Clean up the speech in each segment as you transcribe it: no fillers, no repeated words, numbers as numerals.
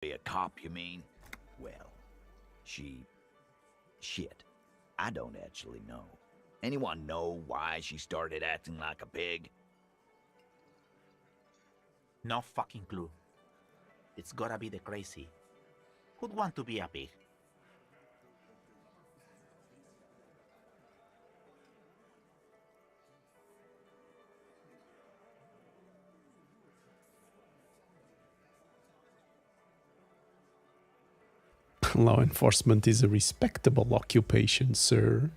Be a cop, you mean? Well, she... Shit. I don't actually know. Anyone know why she started acting like a pig? No fucking clue. It's gotta be the crazy. Who'd want to be a pig? Law enforcement is a respectable occupation, sir.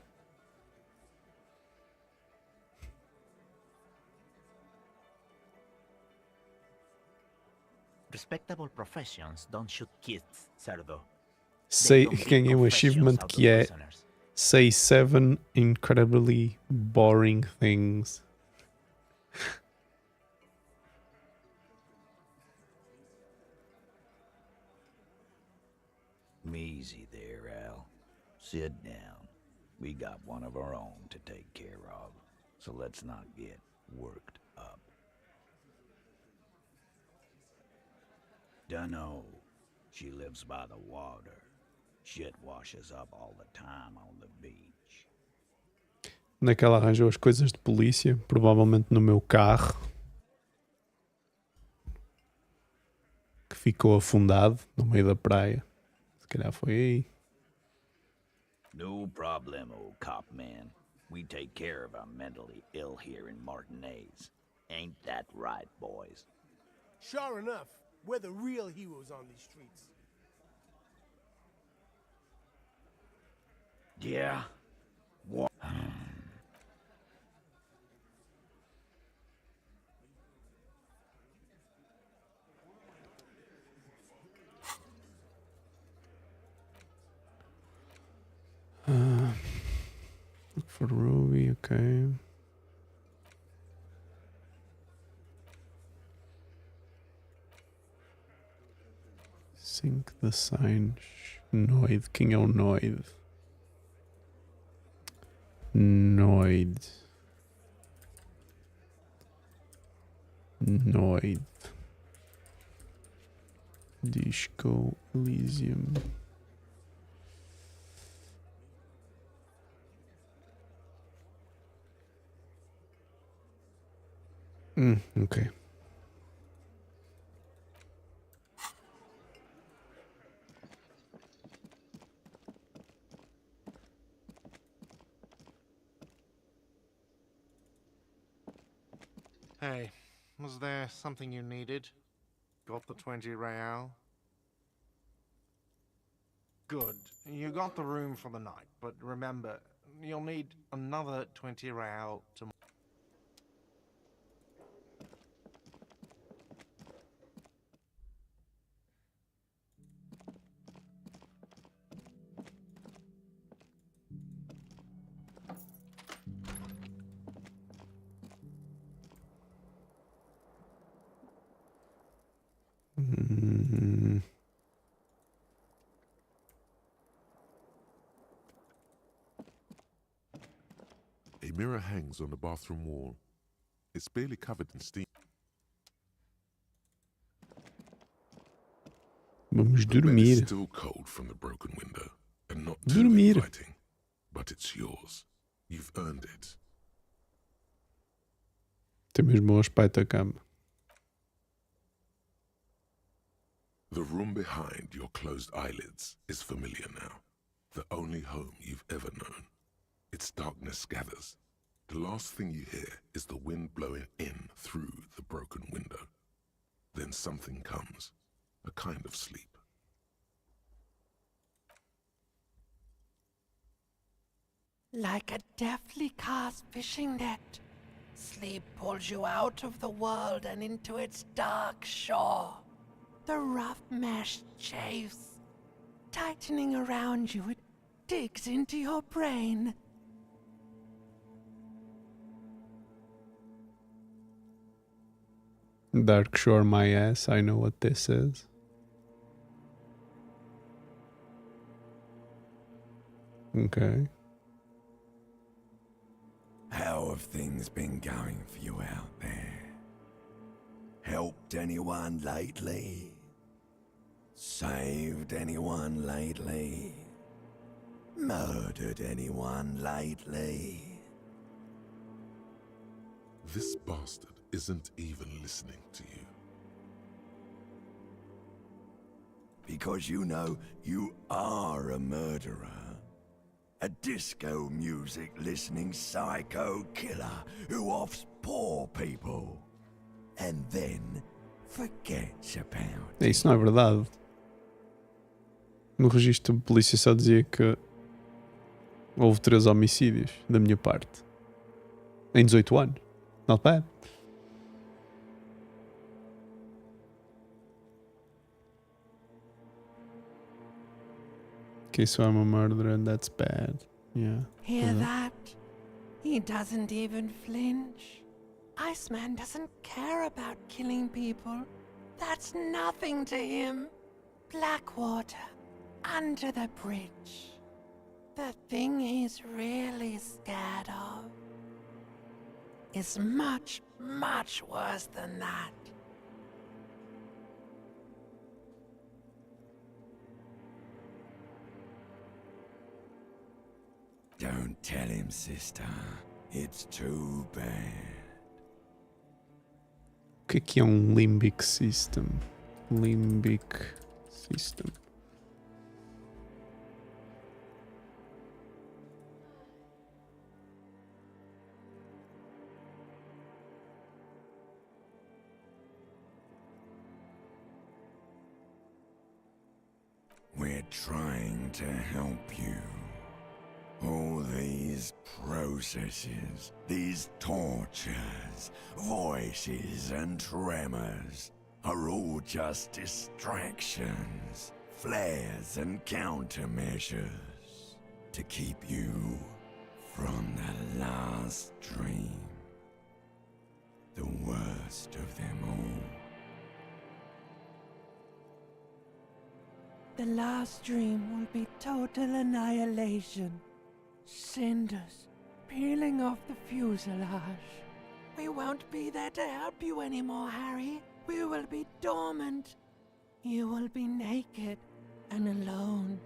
Respectable professions don't shoot kids, Cerdo. Sei, ganhei um achievement que é say 7 incredibly boring things. Easy there, Al. Sit down. We got one of our own to take care of, so let's not get worked up. Dunno. She lives by the water. Shit washes up all the time on the beach. Onde é que ela arranjou as coisas de polícia? Provavelmente no meu carro. Que ficou afundado no meio da praia. Se calhar foi aí. No problem, old cop man. We take care of our mentally ill here in Martinez. Ain't that right, boys? Sure enough, we're the real heroes on these streets. Yeah? What? Look for Ruby, okay. Sync the sign. Noid. Quem é o Noid? Noid. Noid. Disco Elysium. Okay. Hey, was there something you needed? Got the 20 real? Good. You got the room for the night, but remember, you'll need another 20 real tomorrow. A mirror hangs on the bathroom wall. It's barely covered in steam. Vamos The bed is dormir. still cold from the broken window, and not Dormir. too inviting. But it's yours. You've earned it. Tem mesmo um aspecto a cama. The room behind your closed eyelids is familiar now. The only home you've ever known. Its darkness gathers. The last thing you hear is the wind blowing in through the broken window. Then something comes, a kind of sleep. Like a deftly cast fishing net, sleep pulls you out of the world and into its dark shore. The rough mesh chafes, tightening around you, it digs into your brain. Dark Shore my ass, I know what this is. Okay. How have things been going for you out there? Helped anyone lately? Saved anyone lately? Murdered anyone lately? This bastard isn't even listening to you. Because you know you are a murderer. A disco music listening psycho killer who offs poor people. And then forgets about it. Isso não é verdade. No registro de polícia só dizia que houve 3 homicídios da minha parte. Em 18 anos. Not bad. Okay, so I'm a murderer and that's bad. Yeah. Hear that? He doesn't even flinch. Iceman doesn't care about killing people. That's nothing to him. Blackwater, under the bridge. The thing he's really scared of is much, much worse than that. Don't tell him, sister. It's too bad. O que é limbic system? Limbic system. We're trying to help you. All these processes, these tortures, voices and tremors are all just distractions, flares and countermeasures to keep you from the last dream. The worst of them all. The last dream will be total annihilation. Cinders peeling off the fuselage. We won't be there to help you anymore, Harry. We will be dormant. You will be naked and alone.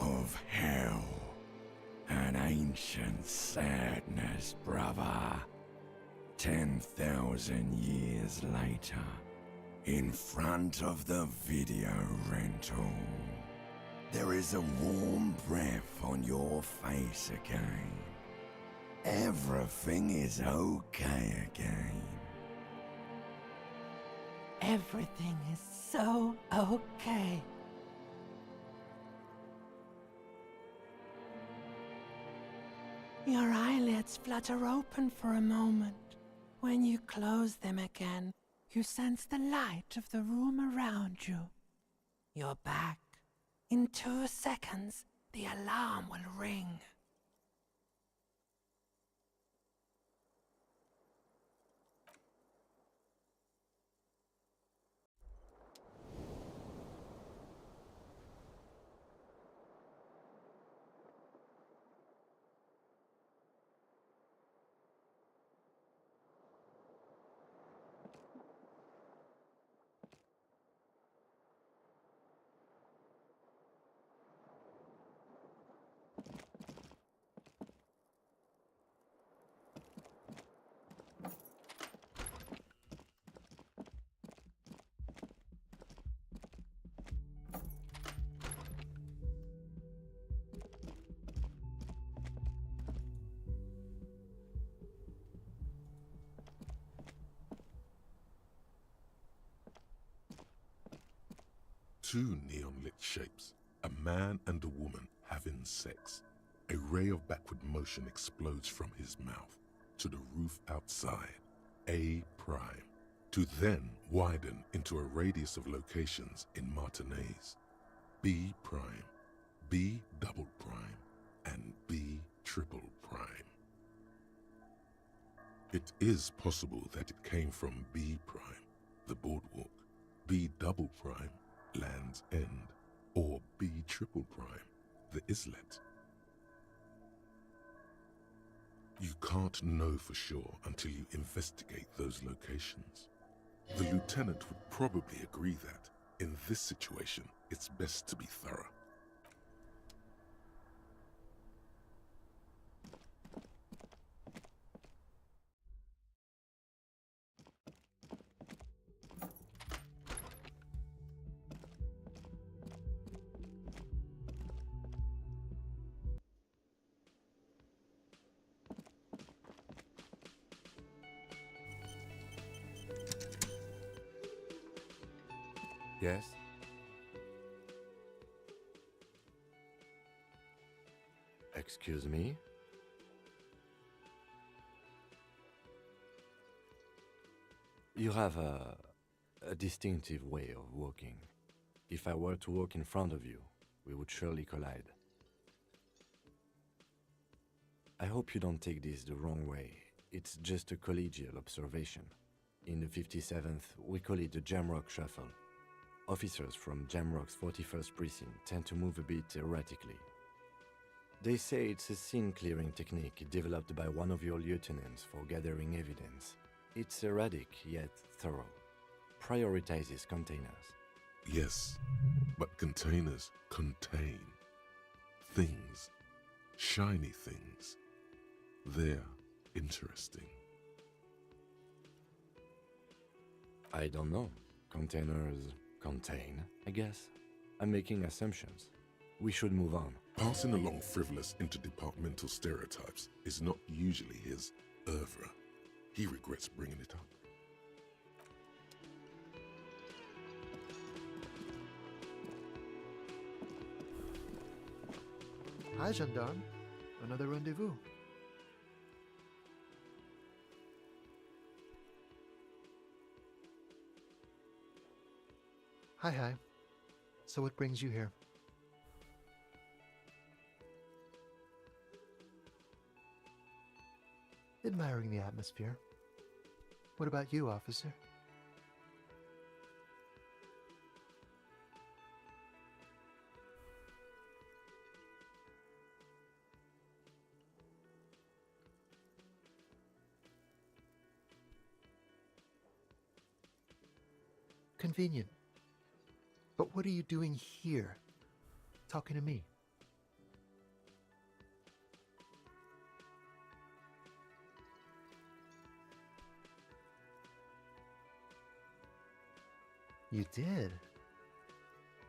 Of hell, an ancient sadness, brother. 10,000 years later, in front of the video rental, there is a warm breath on your face again. Everything is okay again. Everything is so okay. Your eyelids flutter open for a moment. When you close them again, you sense the light of the room around you. You're back. In 2 seconds, the alarm will ring. Two neon-lit shapes, a man and a woman having sex. A ray of backward motion explodes from his mouth to the roof outside, A prime, to then widen into a radius of locations in Martinez. B prime, B double prime, and B triple prime. It is possible that it came from B prime, the boardwalk, B double prime, Land's End, or B triple prime, the islet. You can't know for sure until you investigate those locations. The lieutenant would probably agree that, in this situation, it's best to be thorough. Yes? Excuse me? You have a distinctive way of walking. If I were to walk in front of you, we would surely collide. I hope you don't take this the wrong way. It's just a collegial observation. In the 57th, we call it the Jamrock Shuffle. Officers from Jamrock's 41st Precinct tend to move a bit erratically. They say it's a scene-clearing technique developed by one of your lieutenants for gathering evidence. It's erratic, yet thorough. Prioritizes containers. Yes, but containers contain things, shiny things. They're interesting. I don't know. Containers contain, I guess. I'm making assumptions. We should move on. Passing along frivolous interdepartmental stereotypes is not usually his oeuvre. He regrets bringing it up. Hi, gendarme. Another rendezvous. Hi. So what brings you here? Admiring the atmosphere. What about you, officer? Convenient. But what are you doing here? Talking to me? You did?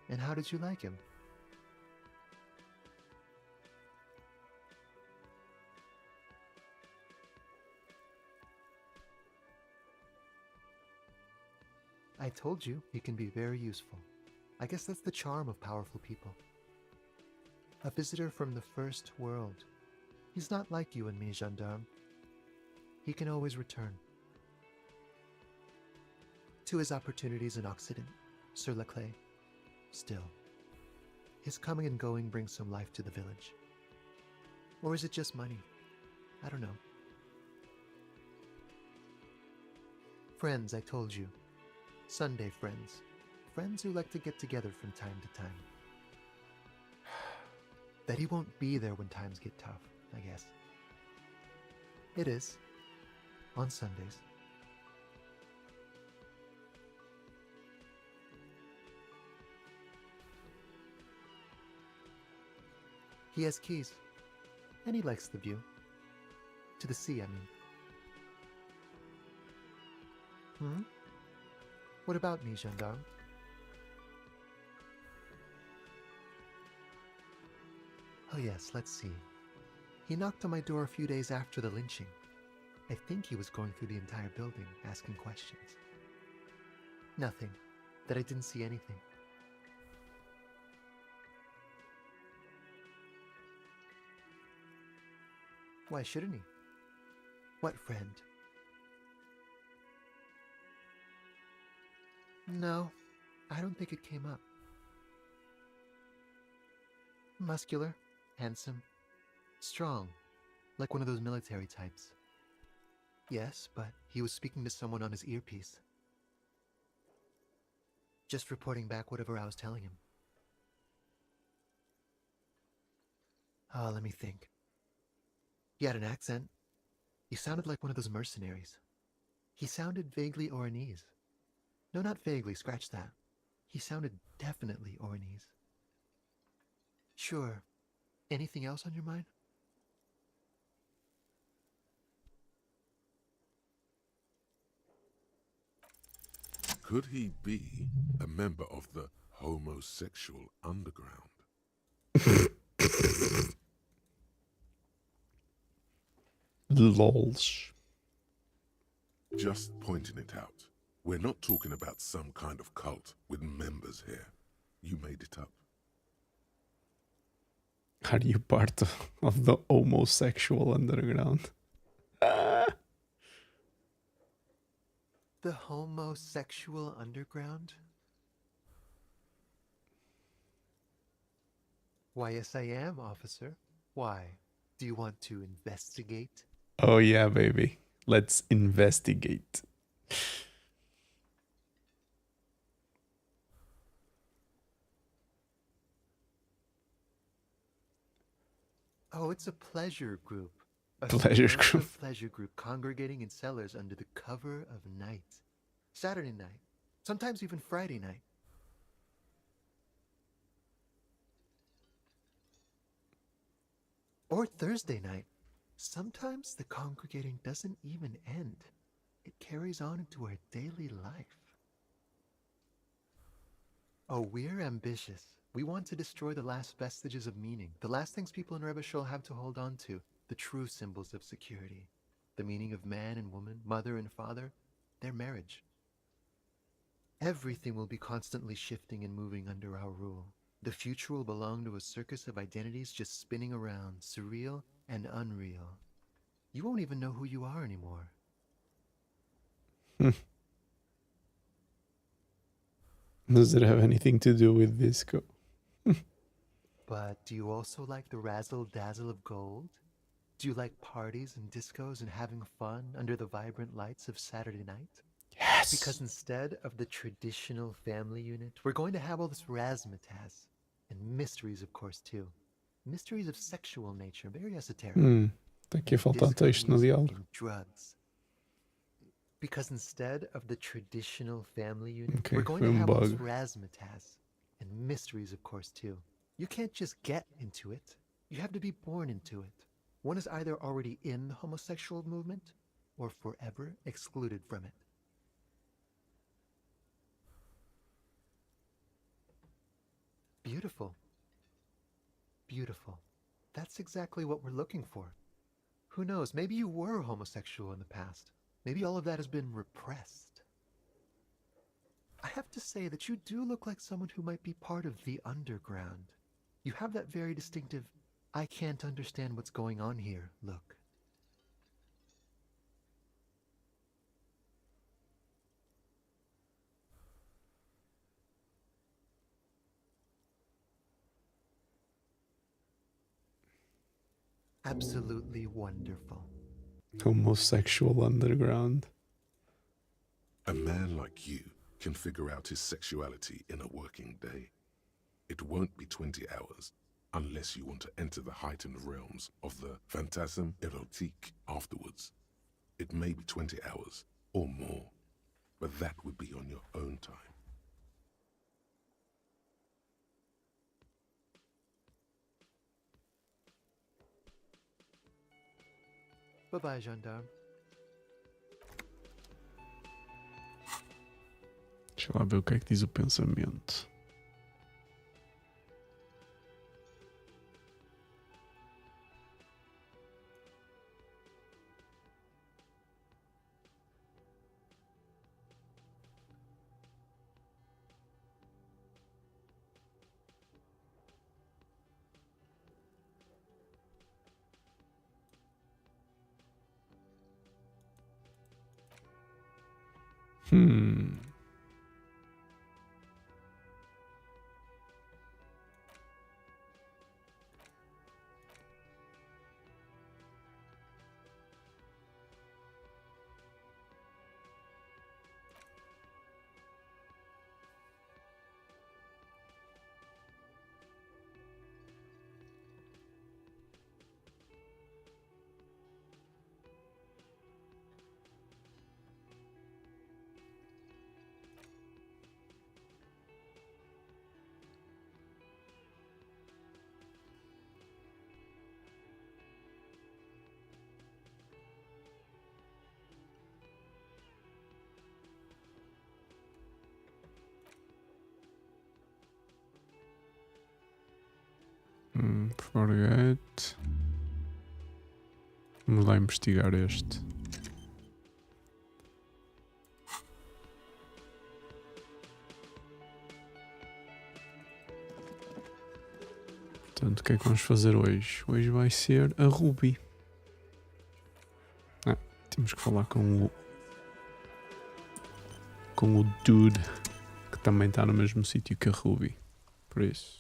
And how did you like him? I told you he can be very useful. I guess that's the charm of powerful people. A visitor from the first world. He's not like you and me, gendarme. He can always return. To his opportunities in Occident, sur la clé. Still, his coming and going brings some life to the village. Or is it just money? I don't know. Friends, I told you. Sunday friends. Friends who like to get together from time to time. That he won't be there when times get tough, I guess. It is. On Sundays. He has keys. And he likes the view. To the sea, I mean. What about me, gendarme? Oh yes, let's see. He knocked on my door a few days after the lynching. I think he was going through the entire building, asking questions. Nothing. That I didn't see anything. Why shouldn't he? What friend? No, I don't think it came up. Muscular, handsome, strong, like one of those military types. Yes, but he was speaking to someone on his earpiece. Just reporting back whatever I was telling him. Oh, let me think. He had an accent. He sounded like one of those mercenaries. He sounded vaguely Oranese. No, not vaguely, scratch that. He sounded definitely Oranese. Sure. Anything else on your mind? Could he be a member of the homosexual underground? Lols. Just pointing it out. We're not talking about some kind of cult with members here. You made it up. Are you part of the homosexual underground? The homosexual underground? Why, yes, I am, officer. Why? Do you want to investigate? Oh yeah, baby. Let's investigate. Oh, it's a pleasure group. A Pleasure subversive group. pleasure group congregating in cellars under the cover of night. Saturday night. Sometimes even Friday night. Or Thursday night. Sometimes the congregating doesn't even end. It carries on into our daily life. Oh, we're ambitious. We want to destroy the last vestiges of meaning, the last things people in Rebishul have to hold on to, the true symbols of security, the meaning of man and woman, mother and father, their marriage. Everything will be constantly shifting and moving under our rule. The future will belong to a circus of identities just spinning around, surreal and unreal. You won't even know who you are anymore. Does it have anything to do with disco? But do you also like the razzle-dazzle of gold? Do you like parties and discos and having fun under the vibrant lights of Saturday night? Yes. Because instead of the traditional family unit, we're going to have all this razzmatazz. And mysteries, of course, too. Mysteries of sexual nature, very esoteric. Tá aqui a faltar Disco texto no music diálogo. and drugs. Because instead of the traditional family unit, Okay, we're going foi to have all this bug. razzmatazz. And mysteries, of course, too. You can't just get into it. You have to be born into it. One is either already in the homosexual movement or forever excluded from it. Beautiful. Beautiful. That's exactly what we're looking for. Who knows, maybe you were homosexual in the past. Maybe all of that has been repressed. I have to say that you do look like someone who might be part of the underground. You have that very distinctive, I can't understand what's going on here look. Absolutely wonderful. Homosexual underground. A man like you can figure out his sexuality in a working day. It won't be 20 hours unless you want to enter the heightened realms of the phantasm erotique afterwards. It may be 20 hours or more, but that would be on your own time. Bye-bye, gendarme. Deixa lá ver o que é que diz o pensamento. Forget. Vamos lá investigar este. Portanto, o que é que vamos fazer hoje? Hoje vai ser a Ruby. Temos que falar com o dude que também está no mesmo sítio que a Ruby. Por isso.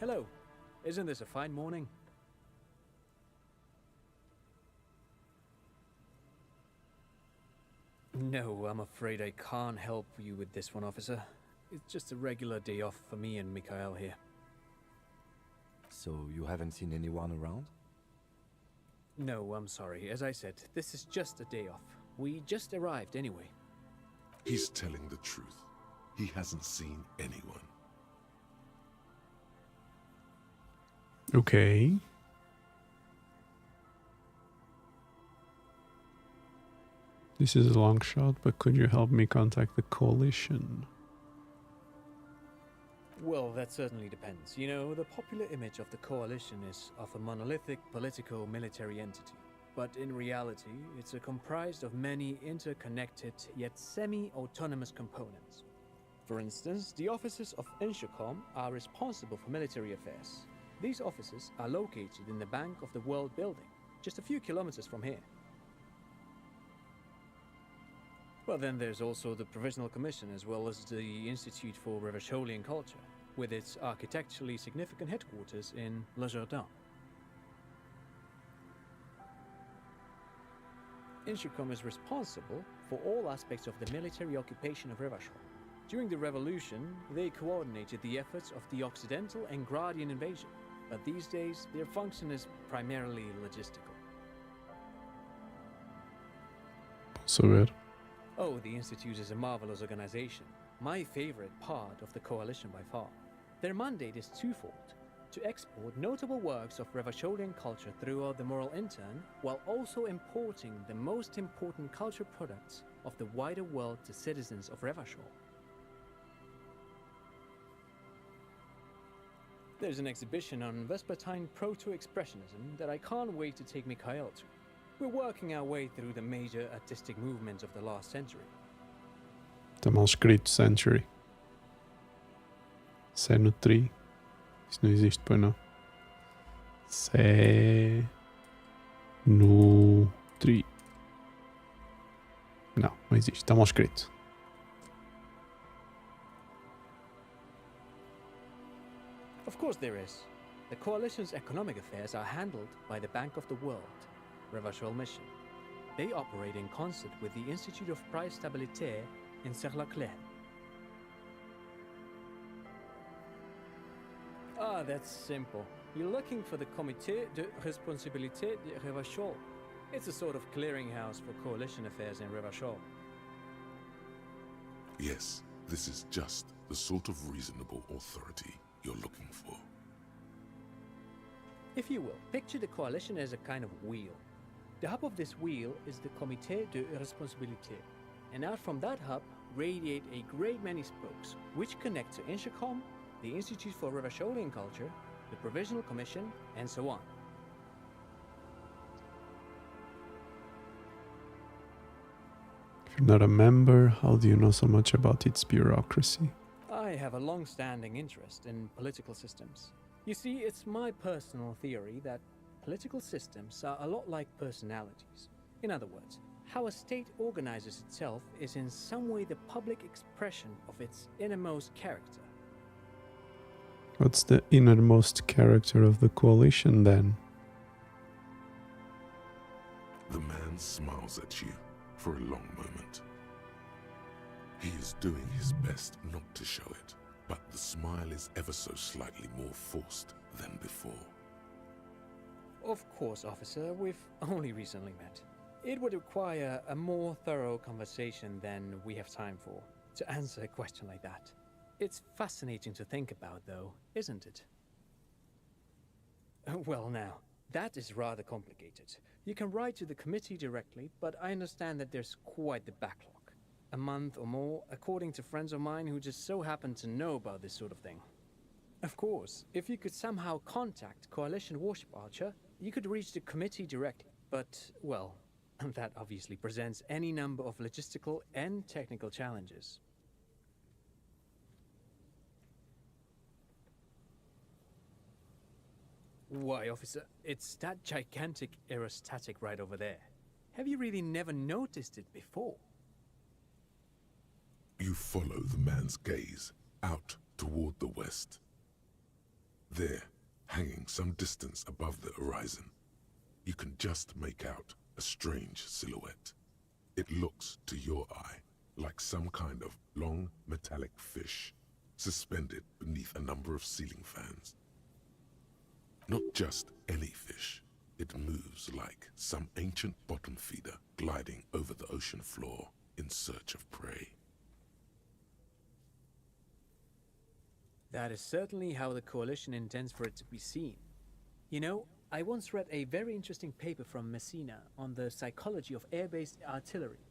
Hello. Isn't this a fine morning? No, I'm afraid I can't help you with this one, officer. It's just a regular day off for me and Mikhail here. So you haven't seen anyone around? No, I'm sorry. As I said, this is just a day off. We just arrived anyway. He's telling the truth. He hasn't seen anyone. Okay. This is a long shot, but could you help me contact the coalition? Well, that certainly depends. You know, the popular image of the coalition is of a monolithic political military entity. But in reality, it's comprised of many interconnected yet semi-autonomous components. For instance, the offices of Inchicom are responsible for military affairs. These offices are located in the Bank of the World building, just a few kilometers from here. Well, then there's also the Provisional Commission, as well as the Institute for Revacholian Culture, with its architecturally significant headquarters in Le Jardin. Inchicom is responsible for all aspects of the military occupation of Revachol. During the revolution, they coordinated the efforts of the Occidental and Gradian invasion, but these days their function is primarily logistical. Saber. Oh, the Institute is a marvelous organization, my favorite part of the coalition by far. Their mandate is twofold: to export notable works of Revacholian culture throughout the moral intern, while also importing the most important cultural products of the wider world to citizens of Revachol. There's an exhibition on Vespertine Proto-Expressionism that I can't wait to take Mikhail to. We're working our way through the major artistic movements of the last century. Está mal escrito century. Se é no tri. Isso não existe, pois não. Se é no tri. Não, não existe. Está mal escrito. Of course there is. The coalition's economic affairs are handled by the Bank of the World, Revachol Mission. They operate in concert with the Institute of Price Stabilité in Serre-la-Claire. Ah, that's simple. You're looking for the Comité de Responsabilité de Revachol. It's a sort of clearinghouse for coalition affairs in Revachol. Yes, this is just the sort of reasonable authority you're looking for. If you will, picture the coalition as a kind of wheel. The hub of this wheel is the Comité de Responsabilité, and out from that hub radiate a great many spokes, which connect to Inchicom, the Institute for Revacholian Culture, the Provisional Commission, and so on. If you're not a member, how do you know so much about its bureaucracy? I have a long-standing interest in political systems. You see, it's my personal theory that political systems are a lot like personalities. In other words, how a state organizes itself is in some way the public expression of its innermost character. What's the innermost character of the coalition then? The man smiles at you for a long moment. He is doing his best not to show it, but the smile is ever so slightly more forced than before. Of course, officer, we've only recently met. It would require a more thorough conversation than we have time for to answer a question like that. It's fascinating to think about, though, isn't it? Well, now, that is rather complicated. You can write to the committee directly, but I understand that there's quite the backlog. A month or more, according to friends of mine who just so happen to know about this sort of thing. Of course, if you could somehow contact Coalition Warship Archer, you could reach the committee directly. But, well, that obviously presents any number of logistical and technical challenges. Why, officer, it's that gigantic aerostatic right over there. Have you really never noticed it before? You follow the man's gaze out toward the west. There, hanging some distance above the horizon, you can just make out a strange silhouette. It looks, to your eye, like some kind of long metallic fish suspended beneath a number of ceiling fans. Not just any fish. It moves like some ancient bottom feeder gliding over the ocean floor in search of prey. That is certainly how the Coalition intends for it to be seen. You know, I once read a very interesting paper from Messina on the psychology of air-based artillery.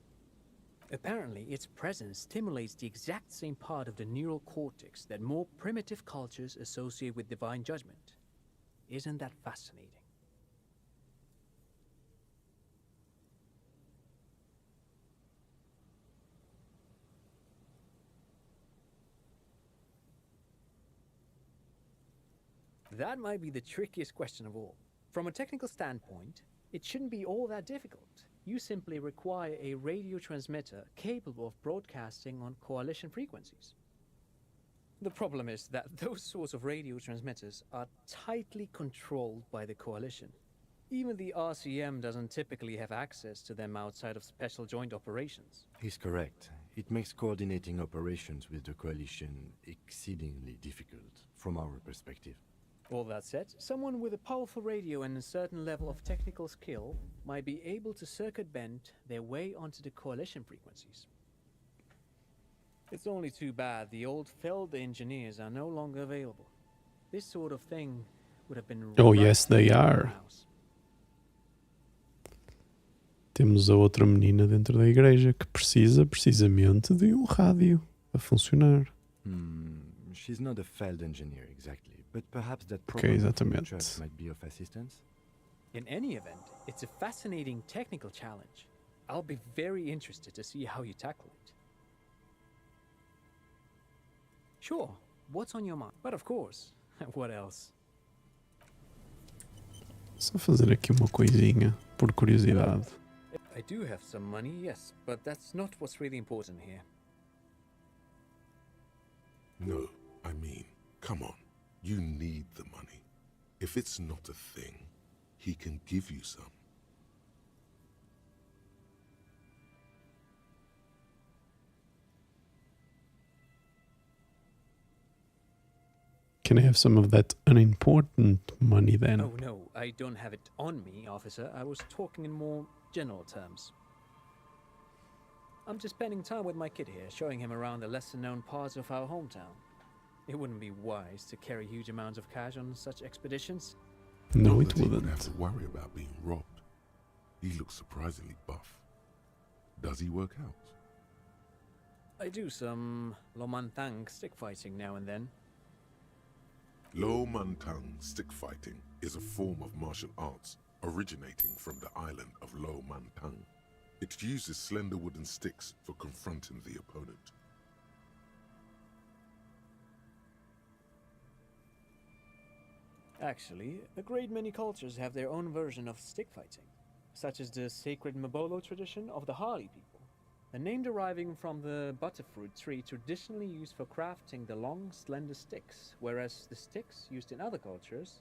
Apparently, its presence stimulates the exact same part of the neural cortex that more primitive cultures associate with divine judgment. Isn't that fascinating? That might be the trickiest question of all. From a technical standpoint, it shouldn't be all that difficult. You simply require a radio transmitter capable of broadcasting on Coalition frequencies. The problem is that those sorts of radio transmitters are tightly controlled by the Coalition. Even the RCM doesn't typically have access to them outside of special joint operations. He's correct. It makes coordinating operations with the Coalition exceedingly difficult, from our perspective. All that said, someone with a powerful radio and a certain level of technical skill might be able to circuit bend their way onto the Coalition frequencies. It's only too bad the old Feld engineers are no longer available. This sort of thing would have been... Oh, yes, they are. Temos a outra menina dentro da igreja que precisa precisamente de rádio a funcionar. She's not a Feld engineer exactly, but perhaps that program church might be of assistance. In any event, it's a fascinating technical challenge. I'll be very interested to see how you tackle it. Sure, what's on your mind? But of course, what else? Só fazer aqui uma coisinha, por curiosidade. I do have some money, yes, but that's not what's really important here. No, I mean, come on. You need the money. If it's not a thing, he can give you some. Can I have some of that unimportant money then? Oh no, I don't have it on me, officer. I was talking in more general terms. I'm just spending time with my kid here, showing him around the lesser-known parts of our hometown. It wouldn't be wise to carry huge amounts of cash on such expeditions. No, it it wouldn't. Have to worry about being robbed. He looks surprisingly buff. Does he work out? I do some Lomantang stick fighting now and then. Lo Mantang stick fighting is a form of martial arts originating from the island of Lo Mantang. It uses slender wooden sticks for confronting the opponent. Actually, a great many cultures have their own version of stick fighting, such as the sacred Mabolo tradition of the Harley people, a name deriving from the butterfruit tree traditionally used for crafting the long, slender sticks, whereas the sticks used in other cultures...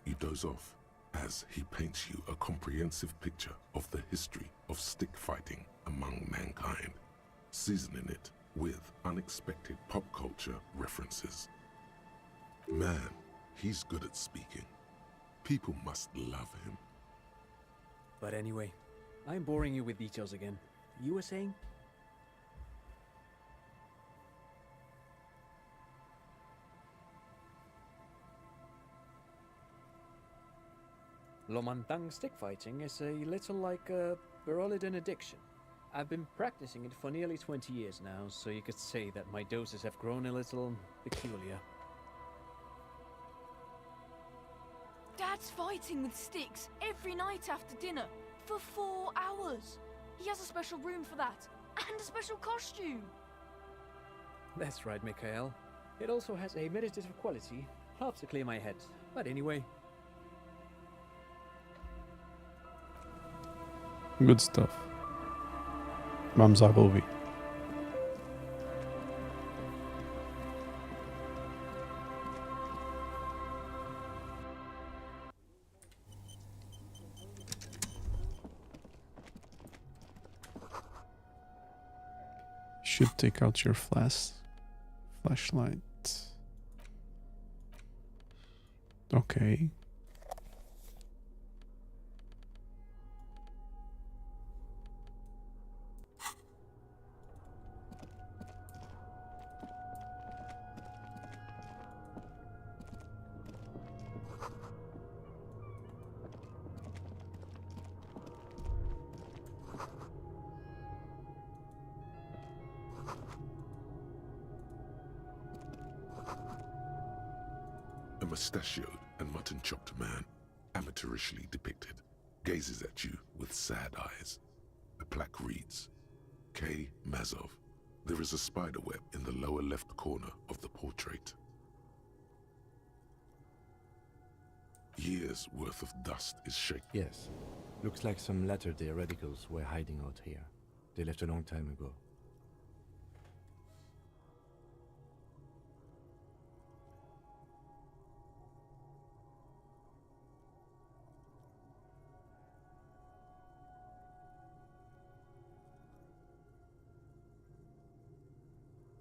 You doze off as he paints you a comprehensive picture of the history of stick fighting among mankind, seasoning it with unexpected pop culture references. Man, he's good at speaking. People must love him. But anyway, I'm boring you with details again. You were saying? Lomantang stick fighting is a little like a Berolidin addiction. I've been practicing it for nearly 20 years now, so you could say that my doses have grown a little peculiar. Dad's fighting with sticks every night after dinner for 4 hours. He has a special room for that, and a special costume. That's right, Mikhail. It also has a meditative quality, helps to clear my head. But anyway. Good stuff. Vamos à Bobby. Should take out your flashlight. Okay. A mustachioed and mutton-chopped man, amateurishly depicted, gazes at you with sad eyes. The plaque reads, K. Mazov. There is a spider web in the lower left corner of the portrait. Years' worth of dust is shaken. Yes. Looks like some latter-day radicals were hiding out here. They left a long time ago.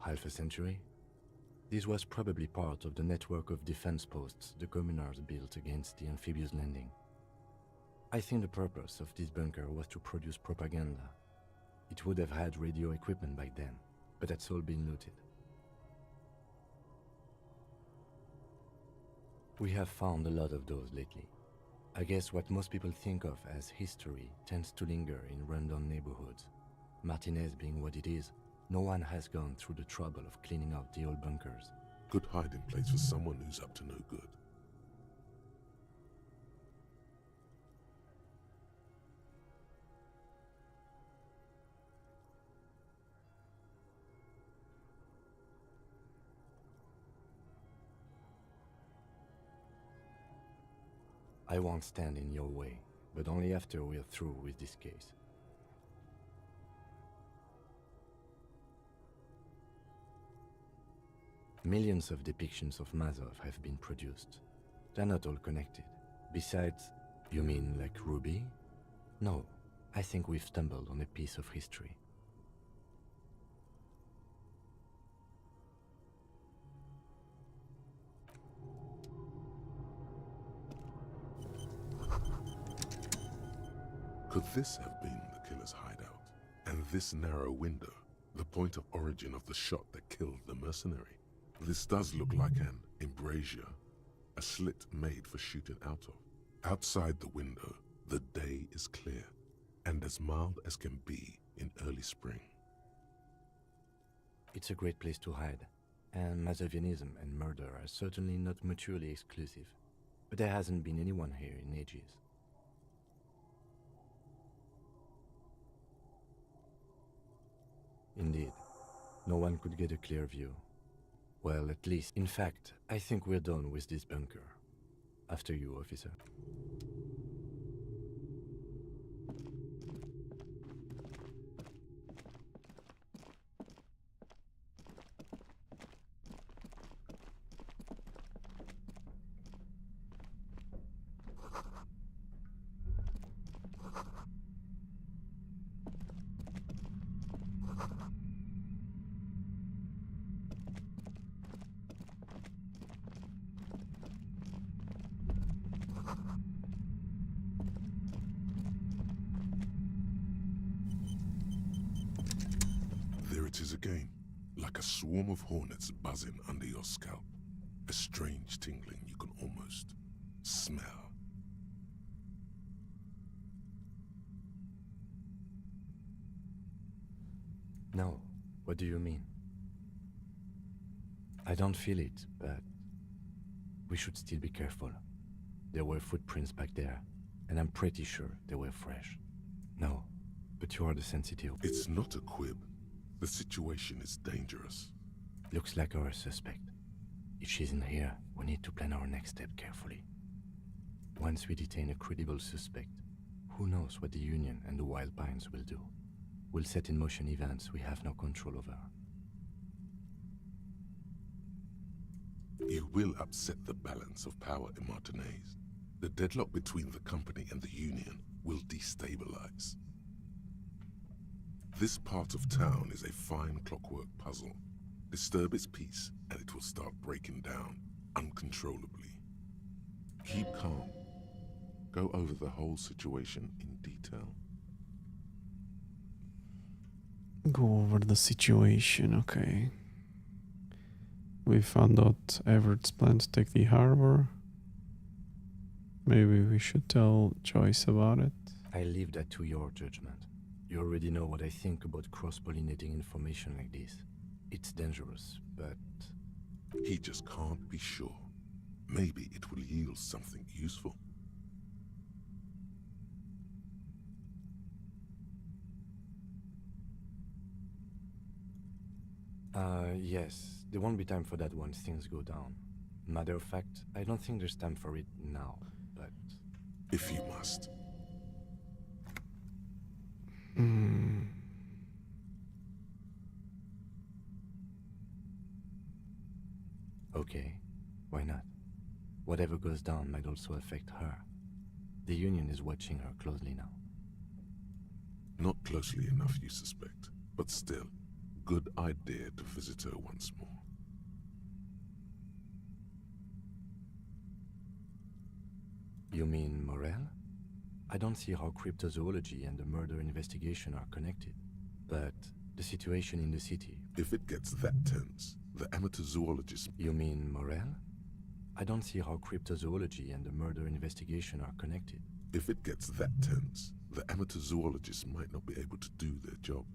Half a century? This was probably part of the network of defense posts the communards built against the amphibious landing. I think the purpose of this bunker was to produce propaganda. It would have had radio equipment back then, but that's all been looted. We have found a lot of those lately. I guess what most people think of as history tends to linger in rundown neighborhoods. Martinez being what it is, no one has gone through the trouble of cleaning out the old bunkers. Good hiding place for someone who's up to no good. I won't stand in your way, but only after we're through with this case. Millions of depictions of Mazov have been produced. They're not all connected. Besides, you mean like Ruby? No, I think we've stumbled on a piece of history. Could this have been the killer's hideout? And this narrow window, the point of origin of the shot that killed the mercenary? This does look like an embrasure, a slit made for shooting out of. Outside the window, the day is clear, and as mild as can be in early spring. It's a great place to hide, and Mazovianism and murder are certainly not mutually exclusive. But there hasn't been anyone here in ages. Indeed, no one could get a clear view. Well, at least, in fact, I think we're done with this bunker. After you, officer. it is again, like a swarm of hornets buzzing under your scalp. A strange tingling you can almost smell. No, what do you mean? I don't feel it, but we should still be careful. There were footprints back there, and I'm pretty sure they were fresh. No, but you are the sensitive. It's not a quib. The situation is dangerous. Looks like our suspect. If she's in here, we need to plan our next step carefully. Once we detain a credible suspect, who knows what the Union and the Wild Pines will do? We'll set in motion events we have no control over. You will upset the balance of power in Martinez. The deadlock between the company and the Union will destabilize. This part of town is a fine clockwork puzzle. Disturb its peace, and it will start breaking down uncontrollably. Keep calm. Go over the whole situation in detail. Go over the situation, okay. We found out Everett's plan to take the harbor. Maybe we should tell Joyce about it. I leave that to your judgment. You already know what I think about cross-pollinating information like this. It's dangerous, but... He just can't be sure. Maybe it will yield something useful. Yes. There won't be time for that once things go down. Matter of fact, I don't think there's time for it now, but... If you must. Okay, why not? Whatever goes down might also affect her. The Union is watching her closely now. Not closely enough, you suspect, but still, good idea to visit her once more. You mean Morel? I don't see how cryptozoology and the murder investigation are connected. But the situation in the city... If it gets that tense, the amateur zoologist... You mean Morel? I don't see how cryptozoology and the murder investigation are connected. If it gets that tense, the amateur zoologists might not be able to do their job.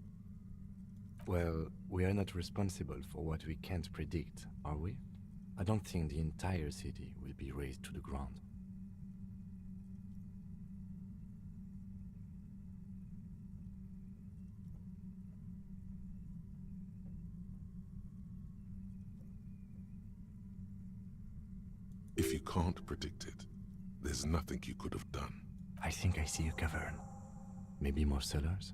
Well, we are not responsible for what we can't predict, are we? I don't think the entire city will be razed to the ground. If you can't predict it, there's nothing you could have done. I think I see a cavern. Maybe more cellars?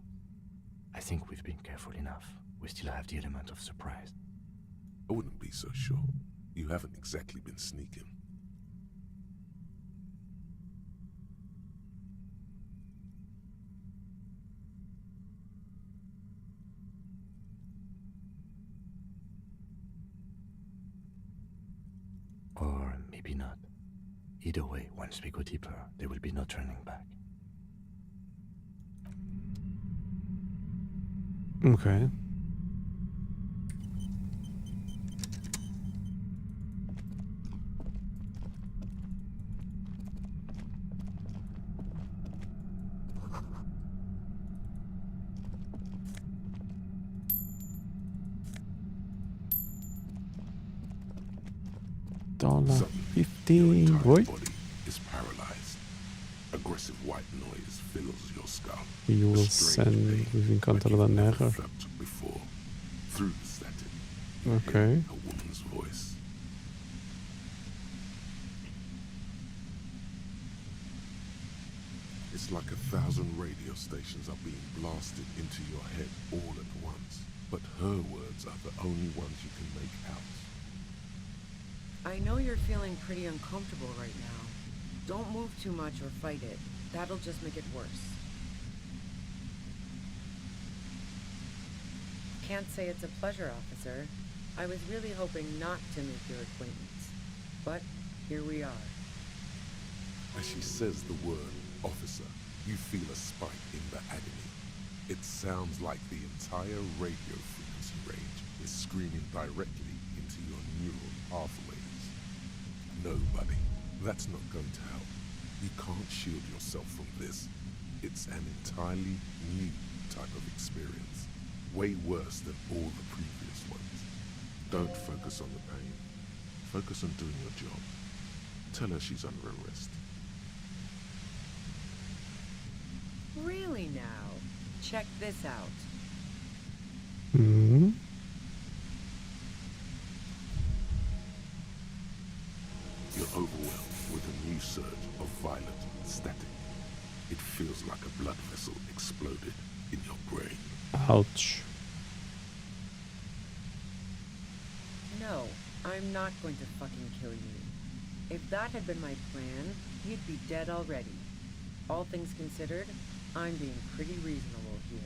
I think we've been careful enough. We still have the element of surprise. I wouldn't be so sure. You haven't exactly been sneaking. Or maybe not. Either way, once we go deeper, there will be no turning back. Okay. $1.50. Your entire Boy. body is paralyzed. Aggressive white noise fills your skull. You A will strange send pain, we've encountered like a you've never error. felt before. Through the static, you Okay. hear a woman's voice. It's like 1,000 radio stations are being blasted into your head all at once. But her words are the only ones you can make out. I know you're feeling pretty uncomfortable right now. Don't move too much or fight it. That'll just make it worse. Can't say it's a pleasure, officer. I was really hoping not to make your acquaintance. But here we are. As she says the word officer, you feel a spike in the agony. It sounds like the entire radio frequency frequency range is screaming directly into your neural pathways. No, buddy, that's not going to help. You can't shield yourself from this. It's an entirely new type of experience. Way worse than all the previous ones. Don't focus on the pain. Focus on doing your job. Tell her she's under arrest. Really now? Check this out. Hmm. You're overwhelmed with a new surge of violent static. It feels like a blood vessel exploded in your brain. Ouch. No, I'm not going to fucking kill you. If that had been my plan, you'd be dead already. All things considered, I'm being pretty reasonable here.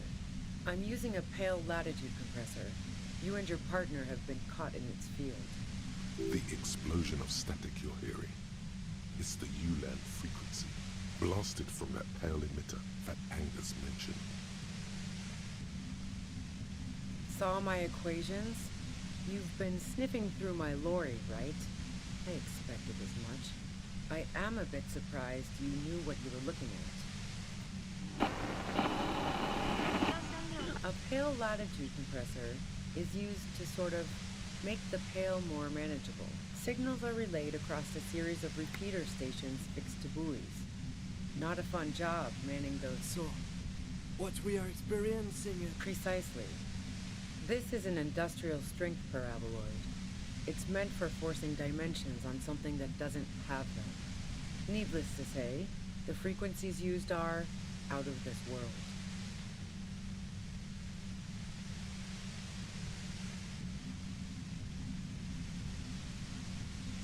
I'm using a pale latitude compressor. You and your partner have been caught in its field. The explosion of static you're hearing. It's the ULAN frequency, blasted from that pale emitter that Angus mentioned. Saw my equations? You've been sniffing through my lorry, right? I expected as much. I am a bit surprised you knew what you were looking at. A pale latitude compressor is used to sort of make the pale more manageable. Signals are relayed across a series of repeater stations fixed to buoys. Not a fun job manning those. So, what we are experiencing is... Precisely. This is an industrial strength paraboloid. It's meant for forcing dimensions on something that doesn't have them. Needless to say, the frequencies used are out of this world.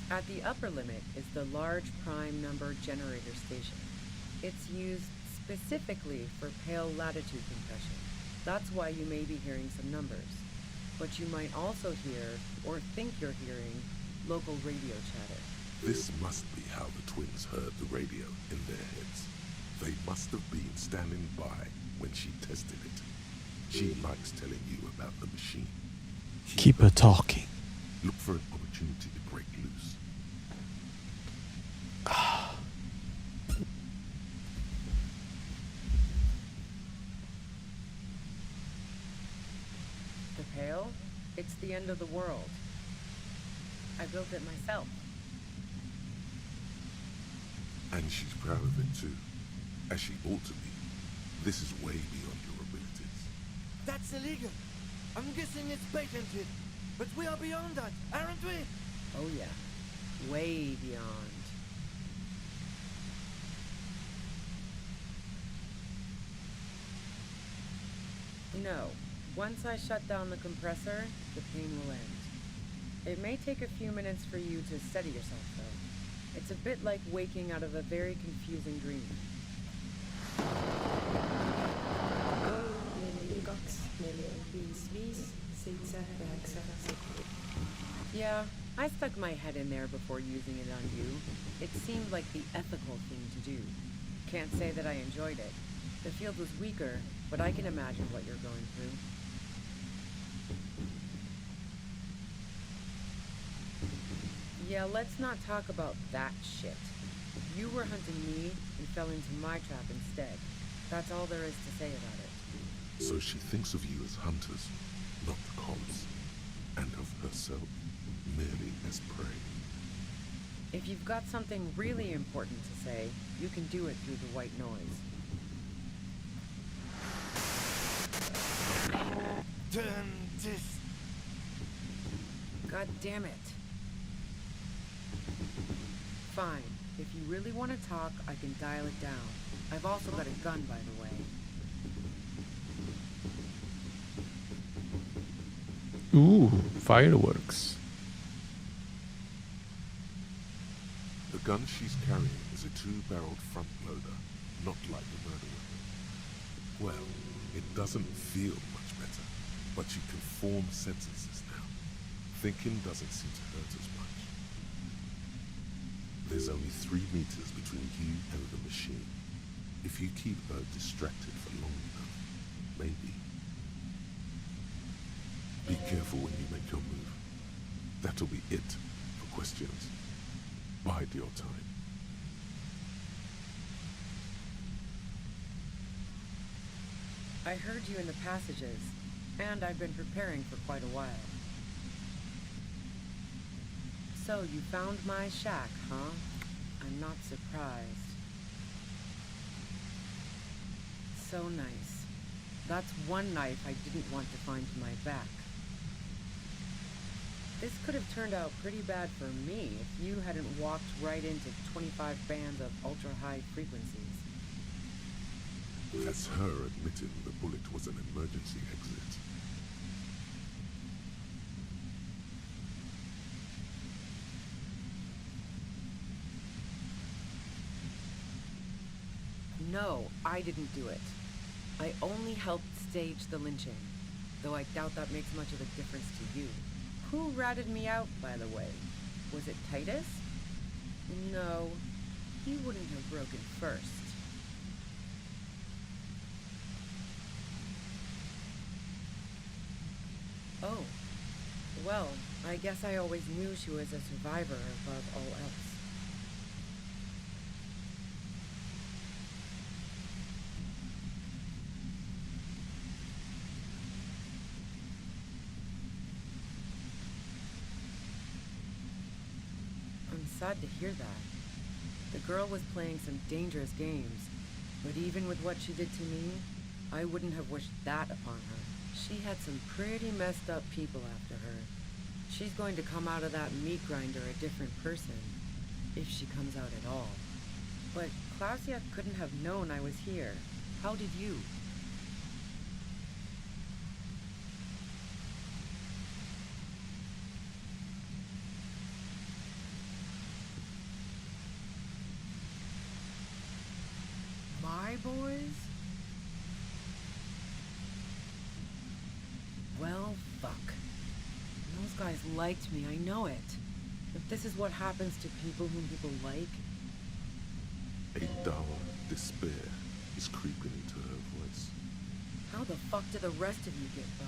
At the upper limit is the large prime number generator station. It's used specifically for pale latitude compression. That's why you may be hearing some numbers. But you might also hear, or think you're hearing, local radio chatter. This must be how the twins heard the radio in their heads. They must have been standing by when she tested it. She likes telling you about the machine. Keep her talking. Look for an opportunity to break loose. The Pale? It's the end of the world. I built it myself. And she's proud of it too, as she ought to be. This is way beyond your abilities. That's illegal. I'm guessing it's patented. But we are beyond that, aren't we? Oh yeah. Way beyond. No. Once I shut down the compressor, the pain will end. It may take a few minutes for you to steady yourself, though. It's a bit like waking out of a very confusing dream. Yeah, I stuck my head in there before using it on you. It seemed like the ethical thing to do. Can't say that I enjoyed it. The field was weaker, but I can imagine what you're going through. Yeah, let's not talk about that shit. You were hunting me and fell into my trap instead. That's all there is to say about it. So she thinks of you as hunters, not cops, and of herself merely as prey. If you've got something really important to say, you can do it through the white noise. Turn this. God damn it. Fine. If you really want to talk, I can dial it down. I've also got a gun, by the way. Ooh, fireworks. The gun she's carrying is a two-barreled front loader, not like the murder weapon. Well, it doesn't feel much better, but you can form sentences now. Thinking doesn't seem to hurt as much. There's only 3 meters between you and the machine. If you keep her distracted for long enough, maybe. Be careful when you make your move. That'll be it for questions. Bide your time. I heard you in the passages, and I've been preparing for quite a while. So you found my shack, huh? I'm not surprised. So nice. That's one knife I didn't want to find to my back. This could have turned out pretty bad for me if you hadn't walked right into 25 bands of ultra-high frequencies. That's her admitting the bullet was an emergency exit. No, I didn't do it. I only helped stage the lynching, though I doubt that makes much of a difference to you. Who ratted me out, by the way? Was it Titus? No, he wouldn't have broken first. Oh, well, I guess I always knew she was a survivor above all else. I'm sad to hear that. The girl was playing some dangerous games, but even with what she did to me, I wouldn't have wished that upon her. She had some pretty messed up people after her. She's going to come out of that meat grinder a different person, if she comes out at all. But Klausia couldn't have known I was here. How did you? My boys? Well, fuck. Those guys liked me, I know it. If this is what happens to people whom people like... A dull despair is creeping into her voice. How the fuck do the rest of you get by?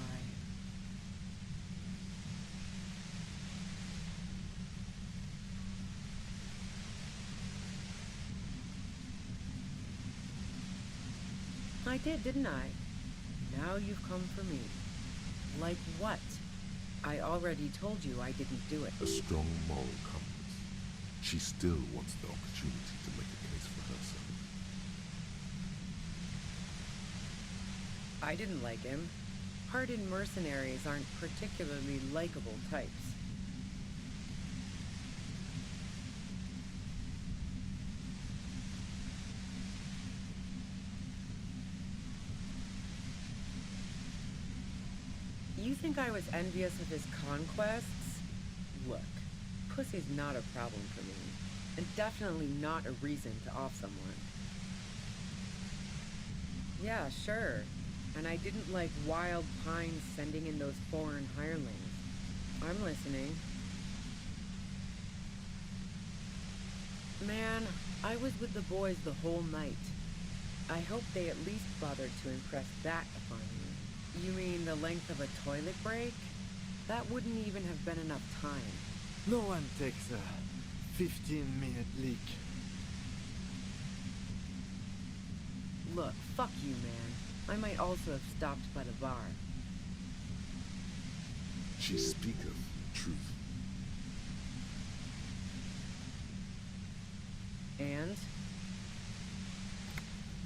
I did, didn't I? Now you've come for me. Like what? I already told you I didn't do it. A strong moral compass. She still wants the opportunity to make a case for herself. I didn't like him. Hardened mercenaries aren't particularly likable types. You think I was envious of his conquests? Look, pussy's not a problem for me, and definitely not a reason to off someone. Yeah, sure. And I didn't like Wild Pines sending in those foreign hirelings. I'm listening. Man, I was with the boys the whole night. I hope they at least bothered to impress that upon you. You mean the length of a toilet break? That wouldn't even have been enough time. No one takes a 15-minute leak. Look, fuck you, man. I might also have stopped by the bar. She speaketh truth. And?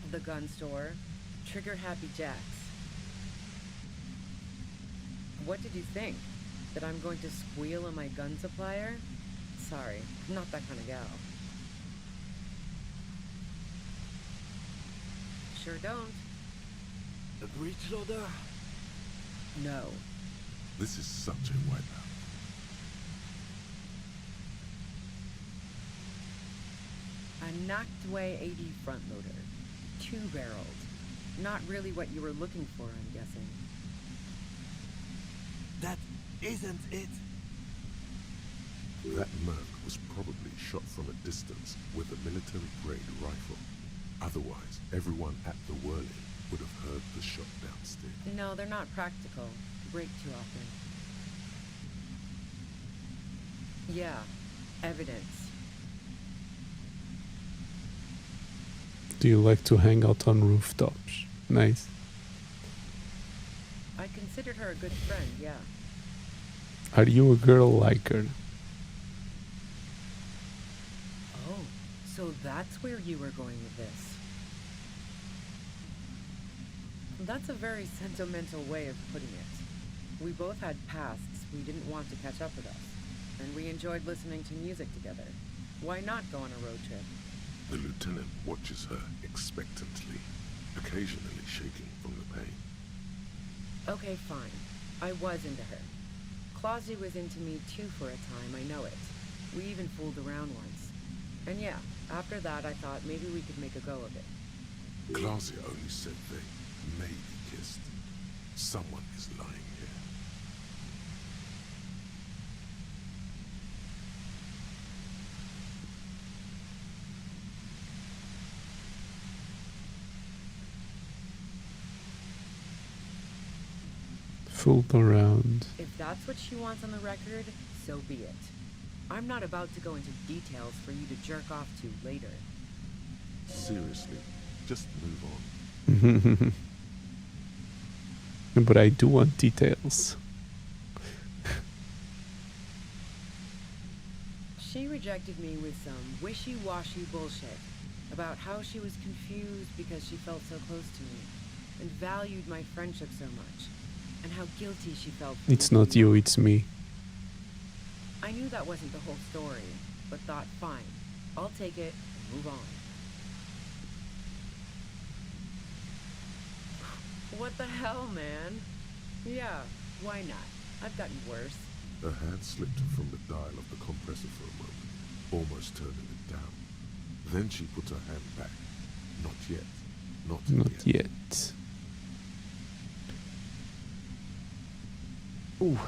The gun store. Trigger Happy Jacks. What did you think? That I'm going to squeal on my gun supplier? Sorry, I'm not that kind of gal. Sure don't. A breech loader? No. This is such a wipeout. A knocked-away AD front loader. Two-barreled. Not really what you were looking for, I'm guessing. That isn't it. That Merc was probably shot from a distance with a military-grade rifle. Otherwise, everyone at the whirling would have heard the shot downstairs. No, they're not practical. Break too often. Yeah, evidence. Do you like to hang out on rooftops? Nice. I considered her a good friend, yeah. Are you a girl like her? Oh, so that's where you were going with this. That's a very sentimental way of putting it. We both had pasts we didn't want to catch up with us, and we enjoyed listening to music together. Why not go on a road trip? The lieutenant watches her expectantly, occasionally shaking from the pain. Okay, fine. I was into her. Claudia was into me too for a time, I know it. We even fooled around once. And yeah, after that I thought maybe we could make a go of it. Claudia only said they maybe kissed. Someone is lying here. Fooled around. If that's what she wants on the record, so be it. I'm not about to go into details for you to jerk off to later. Seriously, just move on. But I do want details. She rejected me with some wishy-washy bullshit about how she was confused because she felt so close to me and valued my friendship so much, and how guilty she felt for It's not you, it's me. I knew that wasn't the whole story, but thought, fine, I'll take it and move on. What the hell, man? Yeah, why not? I've gotten worse. Her hand slipped from the dial of the compressor for a moment, almost turning it down. Then she put her hand back. Not yet. Not yet. Ooh.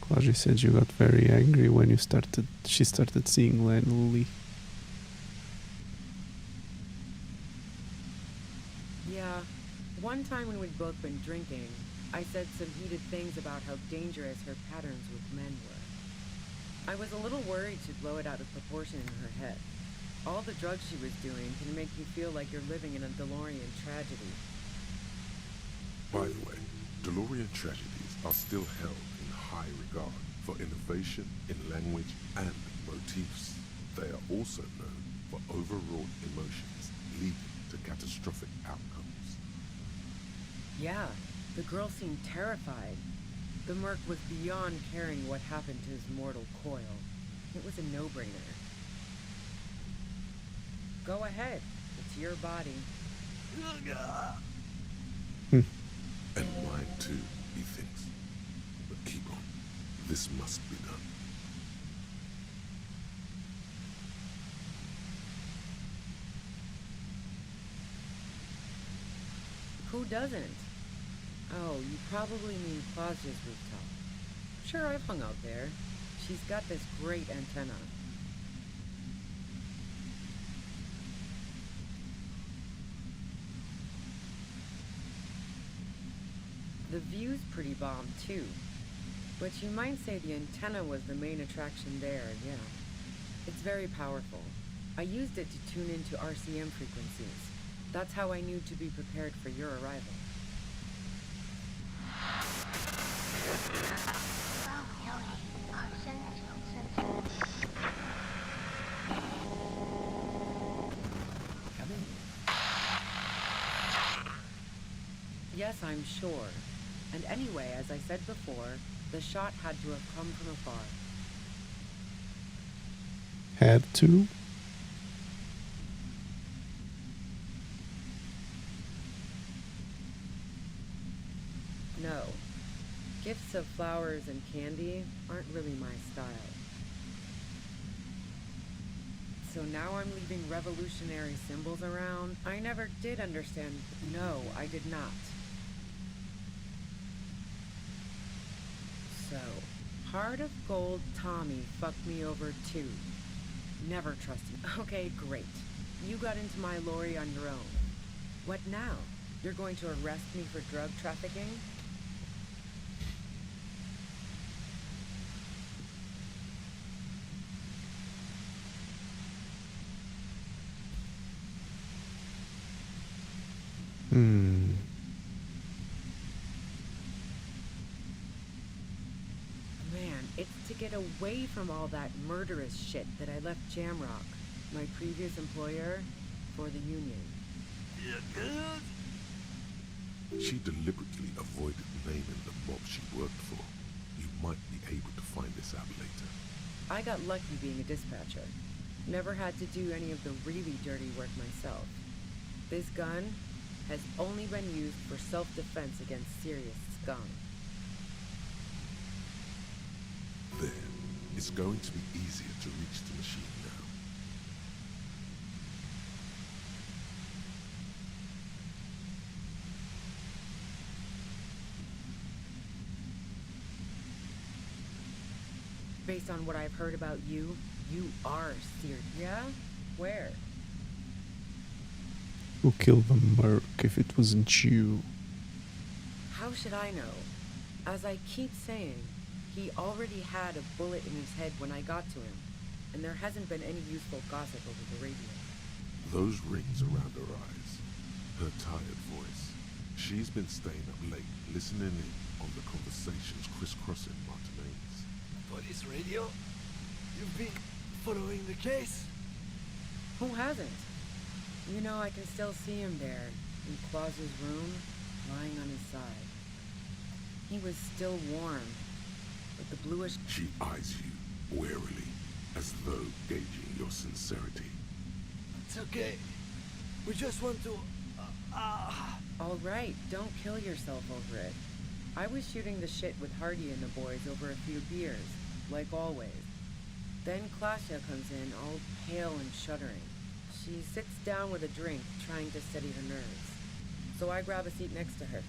Claudia said you got very angry when she started seeing Lily. Yeah, one time when we'd both been drinking, I said some heated things about how dangerous her patterns with men were. I was a little worried she'd blow it out of proportion in her head. All the drugs she was doing can make you feel like you're living in a DeLorean tragedy. By the way, DeLorean tragedies are still held in high regard for innovation in language and motifs. They are also known for overwrought emotions leading to catastrophic outcomes. Yeah, the girl seemed terrified. The merc was beyond caring what happened to his mortal coil. It was a no-brainer. Go ahead. It's your body. And mine too, he thinks. But keep on. This must be done. Who doesn't? Oh, you probably mean Claudia's rooftop. Sure, I've hung out there. She's got this great antenna. The view's pretty bomb, too. But you might say the antenna was the main attraction there, yeah. It's very powerful. I used it to tune into RCM frequencies. That's how I knew to be prepared for your arrival. Yes, I'm sure. And anyway, as I said before, the shot had to have come from afar. Had to? No. Gifts of flowers and candy aren't really my style. So now I'm leaving revolutionary symbols around? I never did understand. No, I did not. So, Heart of Gold Tommy fucked me over too. Never trusted. Okay, great. You got into my lorry on your own. What now? You're going to arrest me for drug trafficking? Hmm. Man, it's to get away from all that murderous shit that I left Jamrock, my previous employer, for the Union. She deliberately avoided naming the mob she worked for. You might be able to find this out later. I got lucky being a dispatcher. Never had to do any of the really dirty work myself. This gun has only been used for self-defense against serious scum. There. It's going to be easier to reach the machine now. Based on what I've heard about you, you are seared. Yeah? Where? Who killed the merc if it wasn't you? How should I know? As I keep saying, he already had a bullet in his head when I got to him, and there hasn't been any useful gossip over the radio. Those rings around her eyes, her tired voice. She's been staying up late, listening in on the conversations crisscrossing Martinez. Police radio? You've been following the case? Who hasn't? You know, I can still see him there, in Claus's room, lying on his side. He was still warm, but the bluish... She eyes you warily, as though gauging your sincerity. It's okay. We just want to... All right, don't kill yourself over it. I was shooting the shit with Hardy and the boys over a few beers, like always. Then Klasha comes in, all pale and shuddering. She sits down with a drink, trying to steady her nerves. So I grab a seat next to her.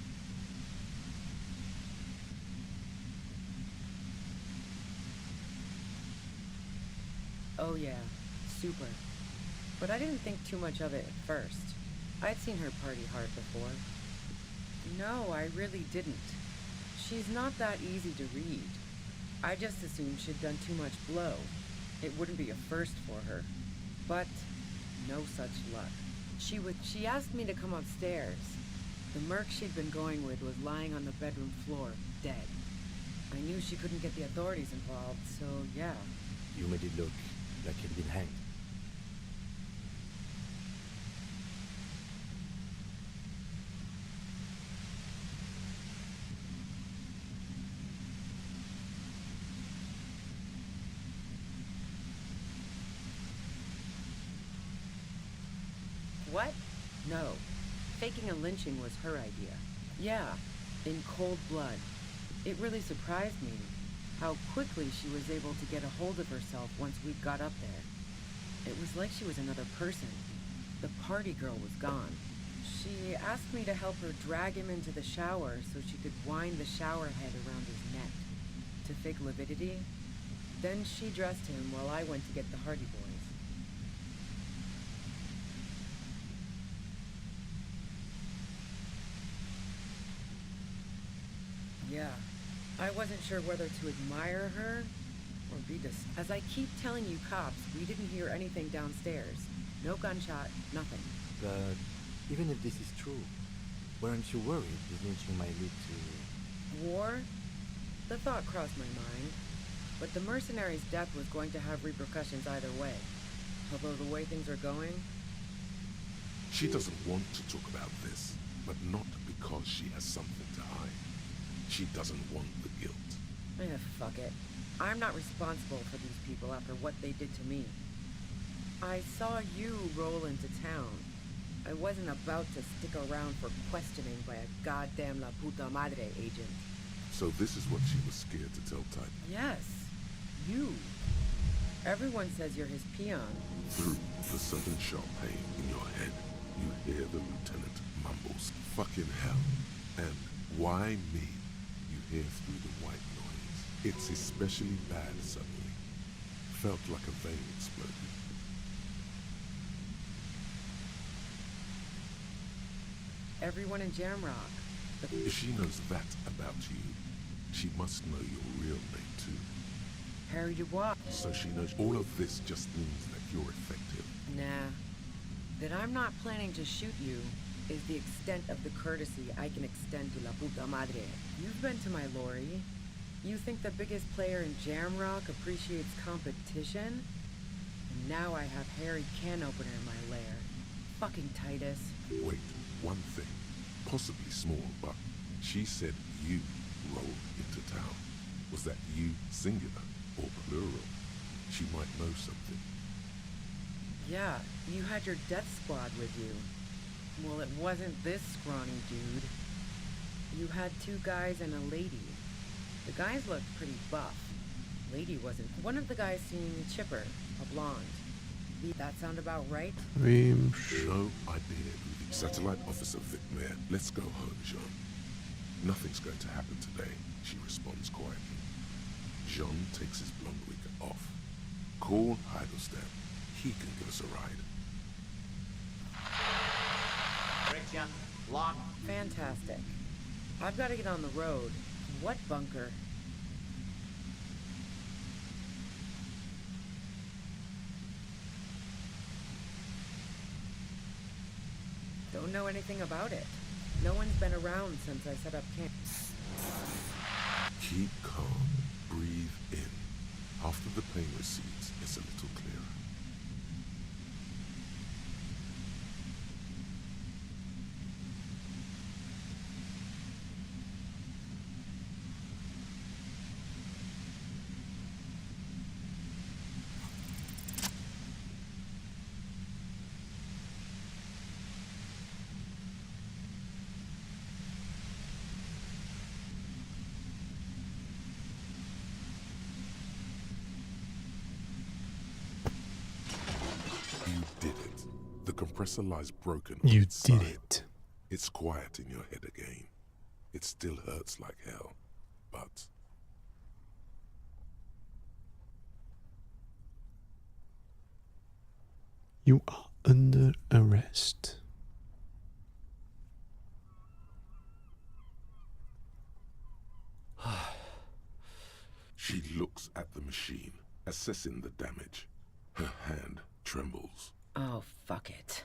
Oh yeah, super. But I didn't think too much of it at first. I'd seen her party hard before. No, I really didn't. She's not that easy to read. I just assumed she'd done too much blow. It wouldn't be a first for her. But no such luck. She asked me to come upstairs. The merc she'd been going with was lying on the bedroom floor, dead. I knew she couldn't get the authorities involved, so yeah. You made it look like he'd been hanged. What? No. Faking a lynching was her idea. Yeah, in cold blood. It really surprised me how quickly she was able to get a hold of herself once we got up there. It was like she was another person. The party girl was gone. She asked me to help her drag him into the shower so she could wind the shower head around his neck. To fake lividity. Then she dressed him while I went to get the Hardy boys. Yeah, I wasn't sure whether to admire her or be As I keep telling you cops, we didn't hear anything downstairs. No gunshot, nothing. But even if this is true, weren't you worried this lynching might lead to... War? The thought crossed my mind. But the mercenary's death was going to have repercussions either way. Although the way things are going... She doesn't want to talk about this, but not because she has something to hide. She doesn't want the guilt. Fuck it. I'm not responsible for these people after what they did to me. I saw you roll into town. I wasn't about to stick around for questioning by a goddamn La Puta Madre agent. So this is what she was scared to tell Titan. Yes. You. Everyone says you're his peon. Through the sudden sharp pain in your head, you hear the lieutenant mumbles, "Fucking hell." And "Why me?" you hear through the white noise. It's especially bad suddenly. Felt like a vein exploded. Everyone in Jamrock. If she knows that about you, she must know your real name too. Harry Dubois. So she knows all of this just means that you're effective. Nah. That I'm not planning to shoot you is the extent of the courtesy I can extend to La Puta Madre. You've been to my lorry. You think the biggest player in Jamrock appreciates competition? And now I have Harry Can Opener in my lair. Fucking Titus. Wait, one thing. Possibly small, but she said you rolled into town. Was that you singular or plural? She might know something. Yeah, you had your death squad with you. Well, it wasn't this scrawny dude. You had 2 guys and a lady. The guys looked pretty buff. Lady wasn't. One of the guys seemed chipper, a blonde. That sound about right? No idea who the satellite officer Vic Mayer. Let's go home, Jean. Nothing's going to happen today, she responds quietly. Jean takes his blonde wig off. Call Heidelstein. He can give us a ride. Friction, lock. Fantastic. I've got to get on the road. What bunker? Don't know anything about it. No one's been around since I set up camp. Keep calm. Breathe in. After the pain recedes, it's a little clearer. Compressor lies broken on its side. You did it. It's quiet in your head again. It still hurts like hell, but... You are under arrest. She looks at the machine, assessing the damage. Her hand trembles. Oh, fuck it.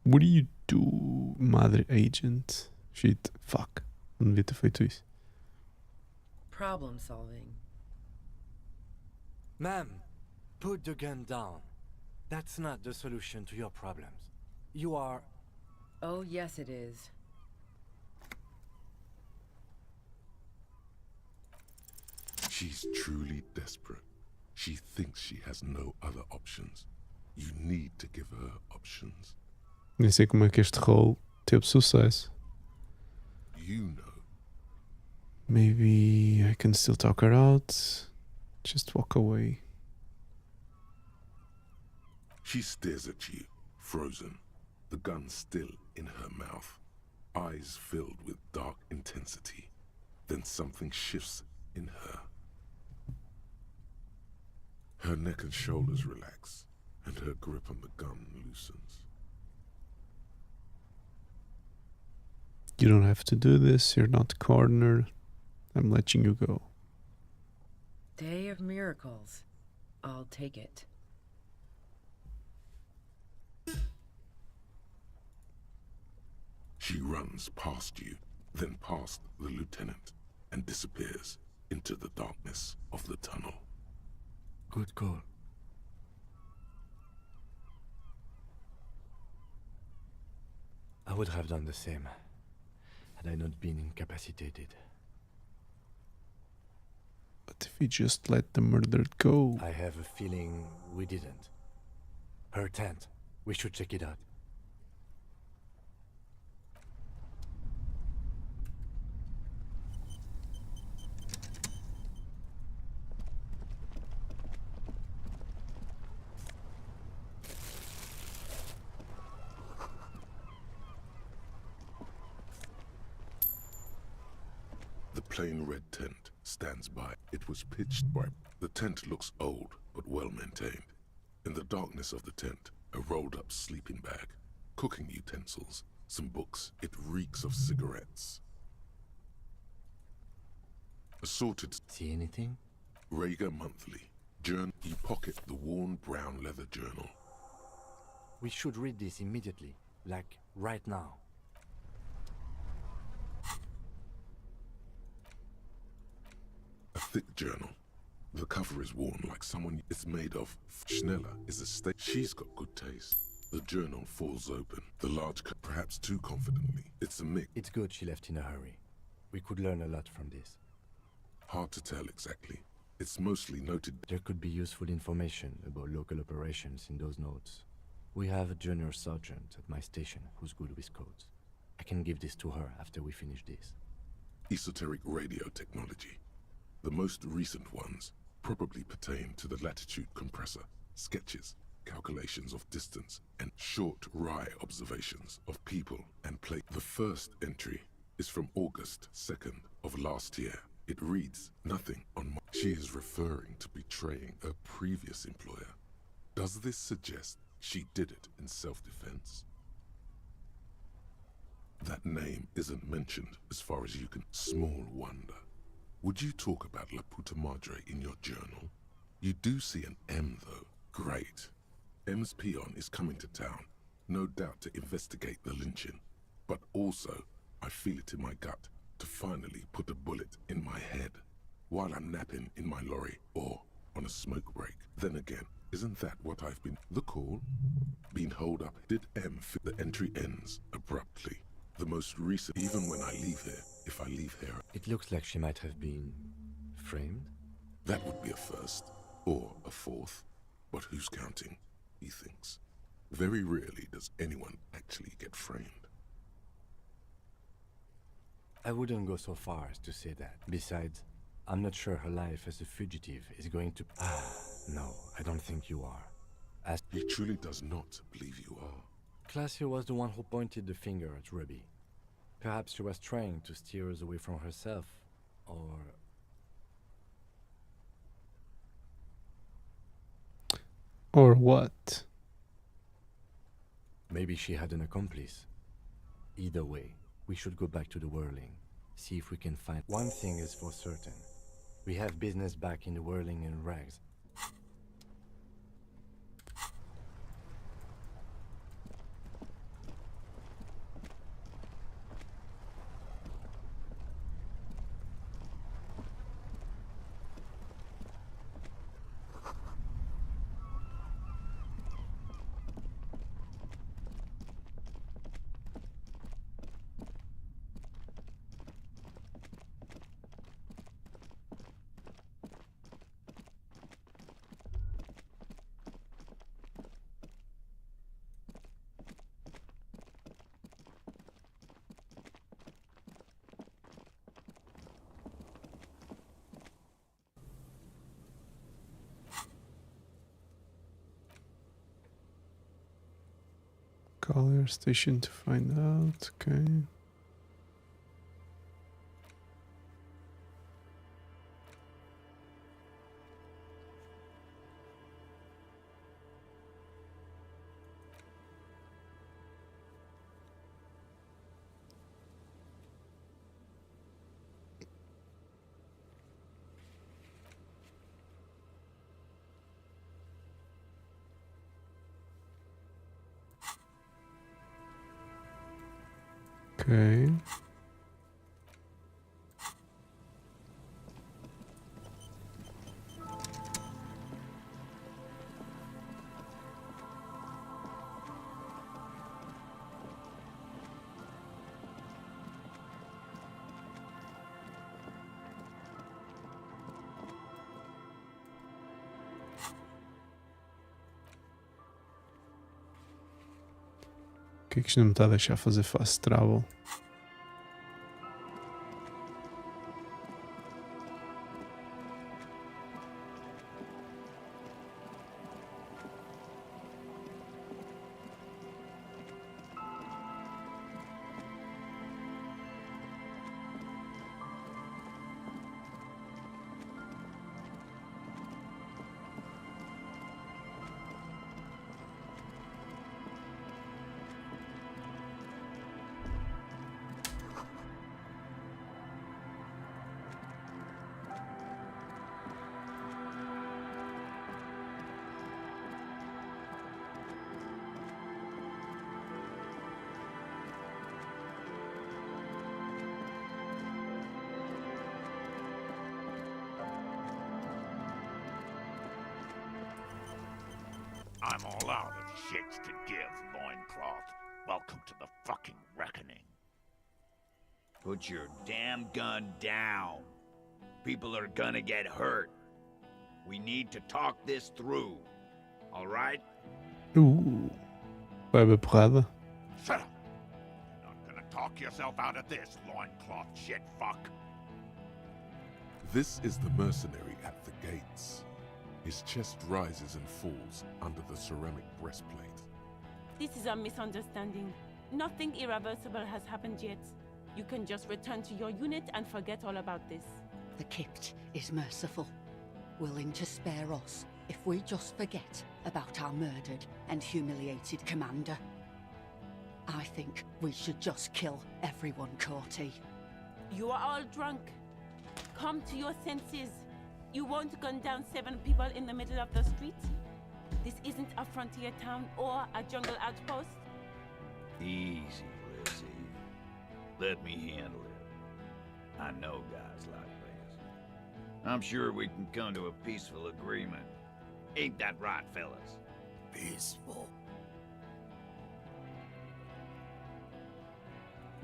What do you do, Madre Agent? Shit, fuck. Não devia ter feito isso. Problem solving. Ma'am, put the gun down. That's not the solution to your problems. You are... Oh, yes it is. She's truly desperate. She thinks she has no other options. You need to give her options. Nem sei como é que este rol teve sucesso. You know. Maybe I can still talk her out. Just walk away. She stares at you, frozen, the gun still in her mouth, eyes filled with dark intensity. Then something shifts in her. Her neck and shoulders relax, and her grip on the gun loosens. You don't have to do this, you're not cornered. I'm letting you go. Day of miracles. I'll take it. She runs past you, then past the lieutenant, and disappears into the darkness of the tunnel. Good call. I would have done the same, had I not been incapacitated. But if we just let the murdered go... I have a feeling we didn't. Her tent. We should check it out. The plain red tent stands by. It was pitched by... The tent looks old, but well maintained. In the darkness of the tent, a rolled-up sleeping bag, cooking utensils, some books. It reeks of cigarettes. Assorted... See anything? Rager Monthly. You pocket the worn brown leather journal. We should read this immediately, like right now. A thick journal. The cover is worn like someone it's made of. Schneller is a state. She's got good taste. The journal falls open. The large cup, perhaps too confidently. It's a mix. It's good she left in a hurry. We could learn a lot from this. Hard to tell exactly. It's mostly noted. There could be useful information about local operations in those notes. We have a junior sergeant at my station who's good with codes. I can give this to her after we finish this. Esoteric radio technology. The most recent ones probably pertain to the latitude compressor, sketches, calculations of distance, and short Rye observations of people and place. The first entry is from August 2nd of last year. It reads, nothing on my... She is referring to betraying a previous employer. Does this suggest she did it in self-defense? That name isn't mentioned as far as you can. Small wonder. Would you talk about La Puta Madre in your journal? You do see an M though. Great. M's peon is coming to town, no doubt to investigate the lynching. But also, I feel it in my gut to finally put a bullet in my head while I'm napping in my lorry or on a smoke break. Then again, isn't that what I've been... The call? Been holed up. Did M... The entry ends abruptly. The most recent... Even when I leave here, if I leave here... It looks like she might have been... framed? That would be a first. Or a fourth. But who's counting? He thinks. Very rarely does anyone actually get framed. I wouldn't go so far as to say that. Besides, I'm not sure her life as a fugitive is going to... no, I don't think you are. He truly does not believe you are. Classio was the one who pointed the finger at Ruby. Perhaps she was trying to steer us away from herself, or... Or what? Maybe she had an accomplice. Either way, we should go back to the Whirling, see if we can find... One thing is for certain. We have business back in the Whirling and Rags. Call your station to find out. Okay. Okay. Que é que isto não me está a deixar fazer fast travel? I'm all out of shits to give, loincloth. Welcome to the fucking reckoning. Put your damn gun down. People are gonna get hurt. We need to talk this through. All right? Vai haver porrada? Shut up! You're not gonna talk yourself out of this, loincloth shit fuck. This is the mercenary at the gates. His chest rises and falls under the ceramic breastplate. This is a misunderstanding. Nothing irreversible has happened yet. You can just return to your unit and forget all about this. The Kypt is merciful, willing to spare us if we just forget about our murdered and humiliated commander. I think we should just kill everyone, Corti. You are all drunk. Come to your senses. You won't gun down 7 people in the middle of the street. This isn't a frontier town or a jungle outpost. Easy, Lizzie. Let me handle it. I know guys like this. I'm sure we can come to a peaceful agreement. Ain't that right, fellas? Peaceful.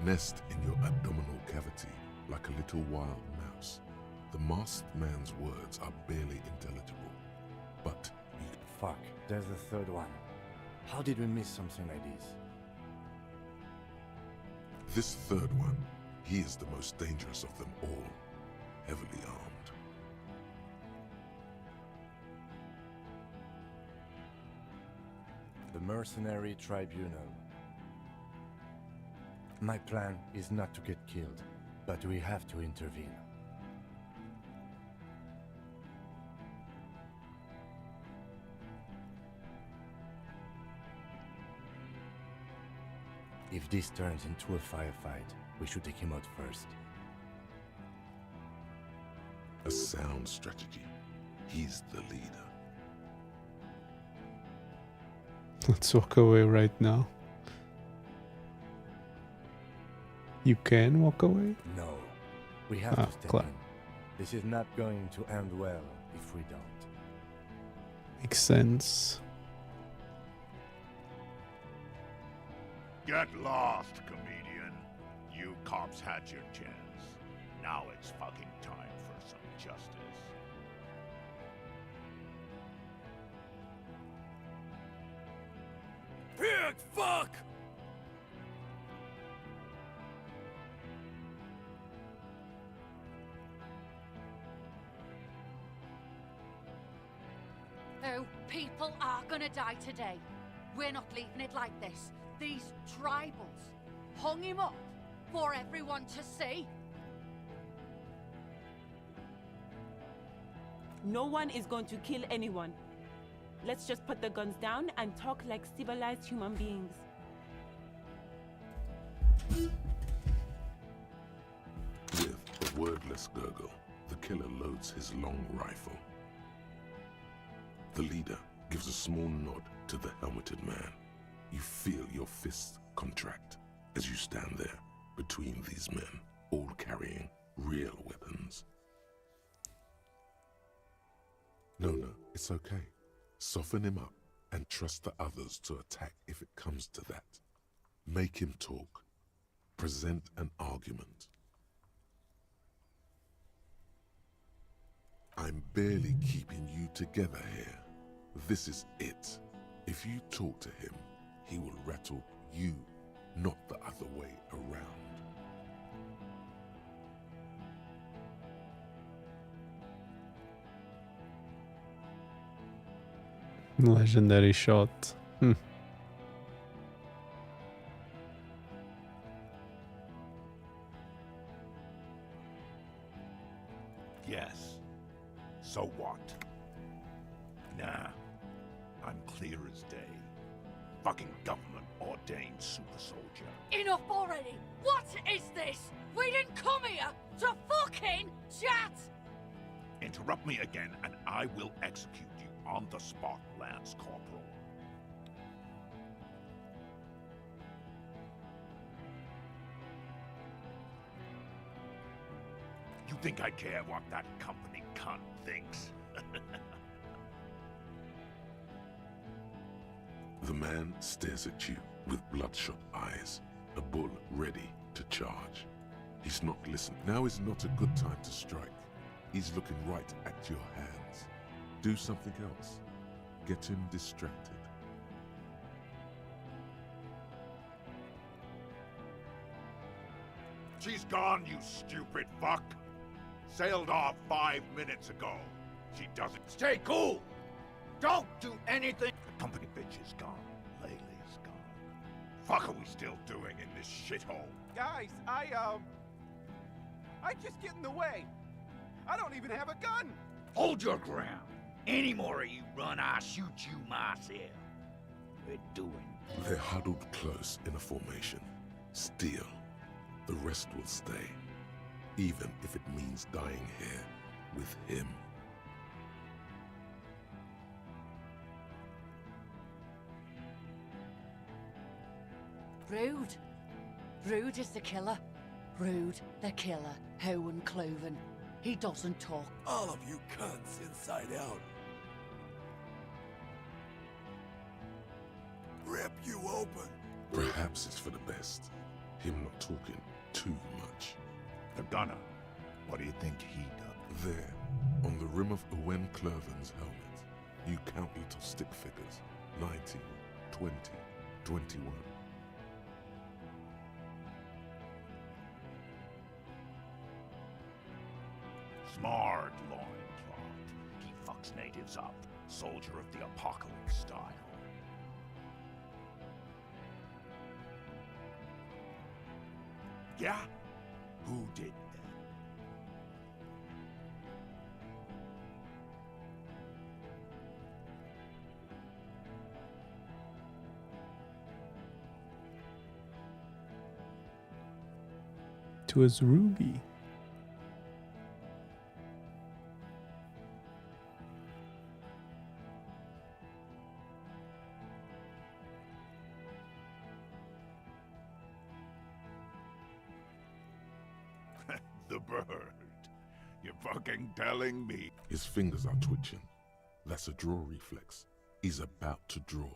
Nest in your abdominal cavity like a little wild mouse. The masked man's words are barely intelligible, but you... Fuck, there's a third one. How did we miss something like this? This third one, he is the most dangerous of them all, heavily armed. The Mercenary Tribunal. My plan is not to get killed, but we have to intervene. If this turns into a firefight, we should take him out first. A sound strategy. He's the leader. Let's walk away right now. You can walk away? No. We have to step in. This is not going to end well if we don't. Makes sense. Get lost, comedian. You cops had your chance. Now it's fucking time for some justice. Pig fuck! Oh, people are gonna die today. We're not leaving it like this. These tribals hung him up for everyone to see. No one is going to kill anyone. Let's just put the guns down and talk like civilized human beings. With a wordless gurgle, the killer loads his long rifle. The leader gives a small nod to the helmeted man. You feel your fists contract as you stand there between these men, all carrying real weapons. No, it's okay. Soften him up and trust the others to attack if it comes to that. Make him talk. Present an argument. I'm barely keeping you together here. This is it. If you talk to him, he will rattle you, not the other way around. Legendary shot. Yes. So what? Nah. I'm clear as day. Fucking government-ordained super soldier. Enough already! What is this? We didn't come here to fucking chat! Interrupt me again and I will execute you on the spot, Lance Corporal. You think I care what that company cunt thinks? The man stares at you with bloodshot eyes, a bull ready to charge. He's not listening. Now is not a good time to strike. He's looking right at your hands. Do something else. Get him distracted. She's gone, you stupid fuck. Sailed off 5 minutes ago. She doesn't... Stay cool! Don't do anything! The company bitch is gone. Layla's gone. Fuck are we still doing in this shithole? Guys, I just get in the way. I don't even have a gun. Hold your ground. Any more of you run, I'll shoot you myself. We're doing. They're huddled close in a formation. Still, the rest will stay. Even if it means dying here with him. Rude. Rude is the killer. Rude, the killer. Owen Cloven. He doesn't talk. All of you cunts inside out. Rip you open. Perhaps it's for the best. Him not talking too much. The gunner. What do you think he does? There, on the rim of Owen Cloven's helmet, you count little stick figures. 19, 20, 21. Smart loincloth. He fucks natives up. Soldier of the apocalypse style. Yeah? Who did that? To his Ruby. The bird. You're fucking telling me. His fingers are twitching. That's a draw reflex. He's about to draw.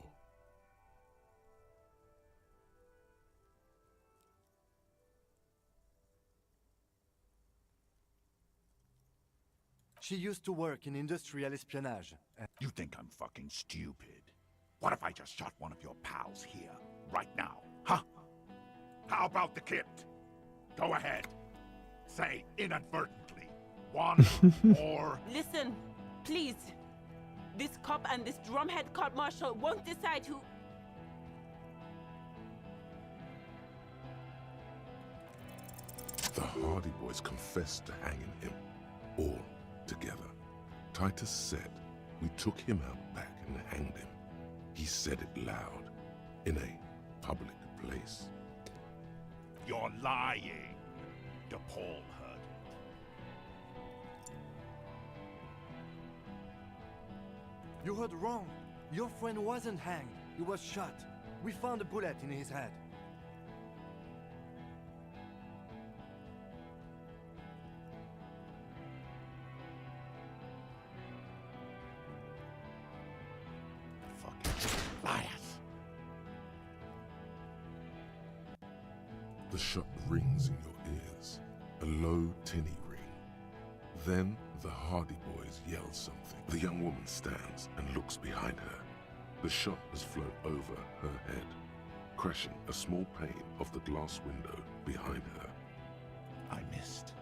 She used to work in industrial espionage. You think I'm fucking stupid? What if I just shot one of your pals here, right now? Huh? How about the kit? Go ahead. Say inadvertently. One more. Listen, please. This cop and this drumhead court marshal won't decide who... The Hardy Boys confessed to hanging him, all together. Titus said, we took him out back and hanged him. He said it loud, in a public place. You're lying. DePaul heard it. You heard wrong. Your friend wasn't hanged. He was shot. We found a bullet in his head. The shot rings in your ears, a low, tinny ring. Then the Hardy Boys yell something. The young woman stands and looks behind her. The shot has flown over her head, crashing a small pane of the glass window behind her. I missed.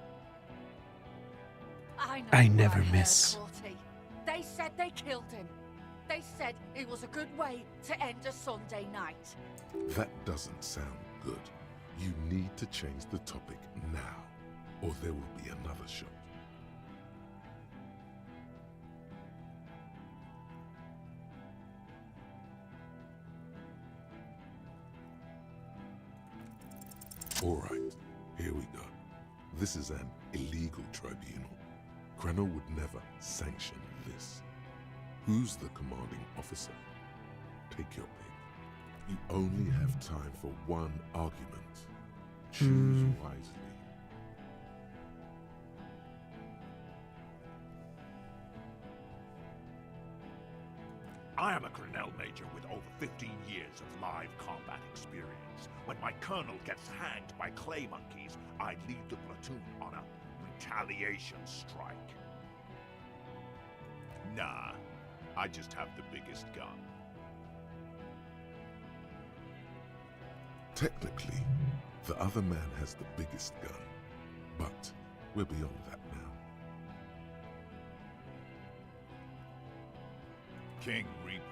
I never why, miss. Corty. They said they killed him. They said it was a good way to end a Sunday night. That doesn't sound good. You need to change the topic now, or there will be another shot. All right, here we go. This is an illegal tribunal. Cranor would never sanction this. Who's the commanding officer? Take your pick. You only have time for one argument. Choose wisely. I am a Grinnell Major. major with over 15 years of live combat experience. When my colonel gets hanged by clay monkeys, I lead the platoon on a retaliation strike. Nah, I just have the biggest gun. Technically, the other man has the biggest gun, but we're beyond that now. King Reaper.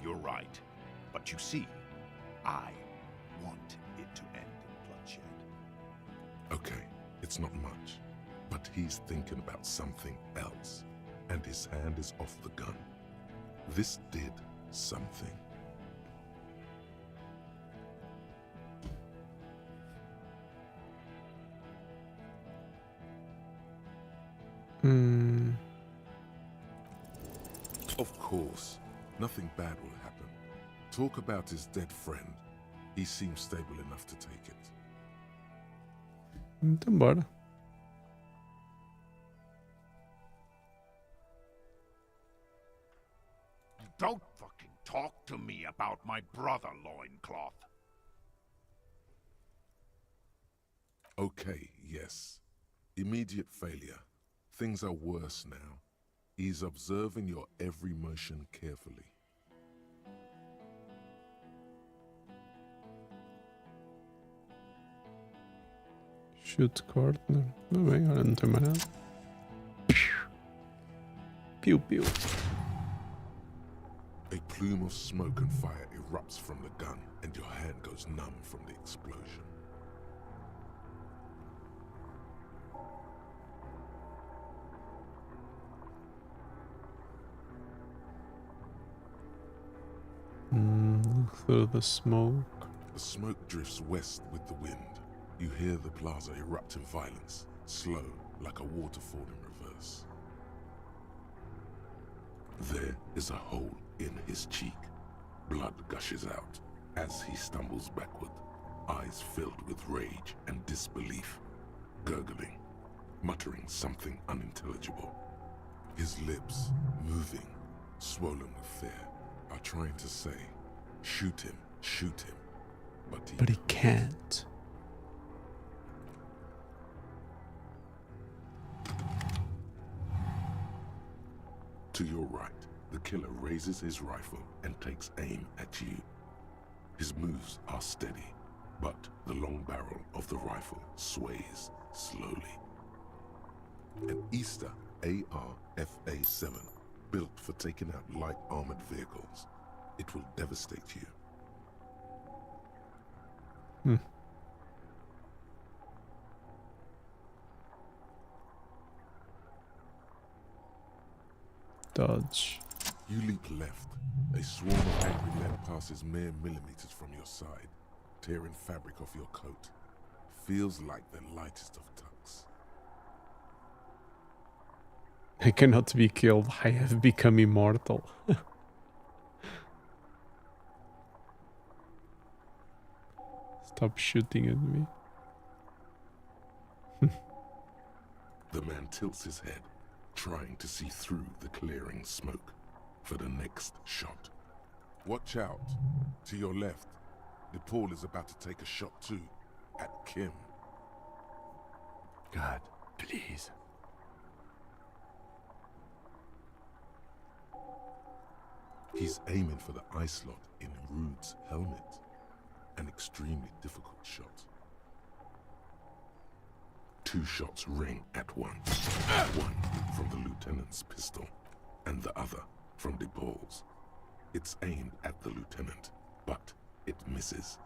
You're right, but you see, I want it to end in bloodshed. Okay, it's not much, but he's thinking about something else, and his hand is off the gun. This did something. Of course, nothing bad will happen. Talk about his dead friend. He seems stable enough to take it. Então bora. Don't fucking talk to me about my brother, Loincloth. Okay, yes. Immediate failure. Things are worse now. He's observing your every motion carefully. Shoot corner. Não bem, agora não tem mais nada. Piu, piu. A plume of smoke and fire erupts from the gun, and your hand goes numb from the explosion. Through the smoke. The smoke drifts west with the wind. You hear the plaza erupt in violence, slow, like a waterfall in reverse. There is a hole in his cheek. Blood gushes out as he stumbles backward, eyes filled with rage and disbelief, gurgling, muttering something unintelligible. His lips, moving, swollen with fear, are trying to say, shoot him, but he can't. To your right, the killer raises his rifle and takes aim at you. His moves are steady, but the long barrel of the rifle sways slowly. An Easter AR-FA-7, built for taking out light armored vehicles. It will devastate you. Dodge. You leap left. A swarm of angry men passes mere millimeters from your side, tearing fabric off your coat. Feels like the lightest of tucks. I cannot be killed. I have become immortal. Stop shooting at me. The man tilts his head, trying to see through the clearing smoke for the next shot. Watch out. To your left, Nepal is about to take a shot too, at Kim. God, please. He's aiming for the eye slot in Rude's helmet. An extremely difficult shot. 2 shots ring at once. One from the lieutenant's pistol, and the other from Nepal's. It's aimed at the lieutenant, but it misses.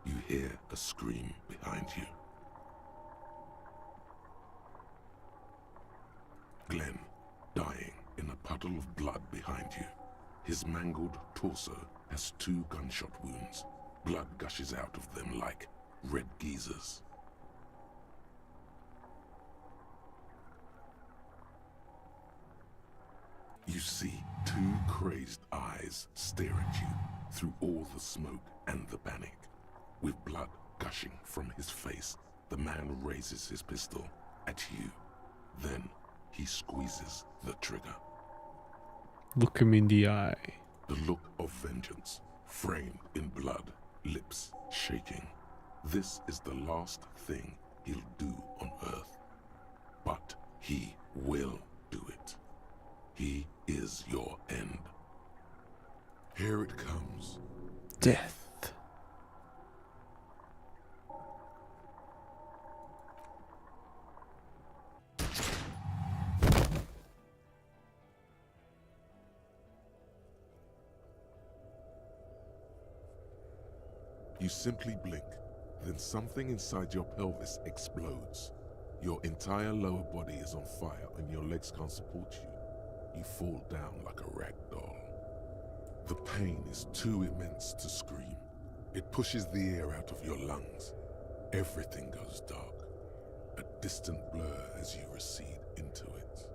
You hear a scream behind you. Glenn, dying in a puddle of blood behind you. His mangled torso has 2 gunshot wounds. Blood gushes out of them like red geysers. You see 2 crazed eyes stare at you through all the smoke and the panic. With blood gushing from his face, the man raises his pistol at you. Then he squeezes the trigger. Look him in the eye. The look of vengeance, framed in blood, lips shaking. This is the last thing he'll do on Earth. But he will do it. He is your end. Here it comes. Death. You simply blink, then something inside your pelvis explodes. Your entire lower body is on fire and your legs can't support you. You fall down like a rag doll. The pain is too immense to scream. It pushes the air out of your lungs. Everything goes dark, a distant blur as you recede into it.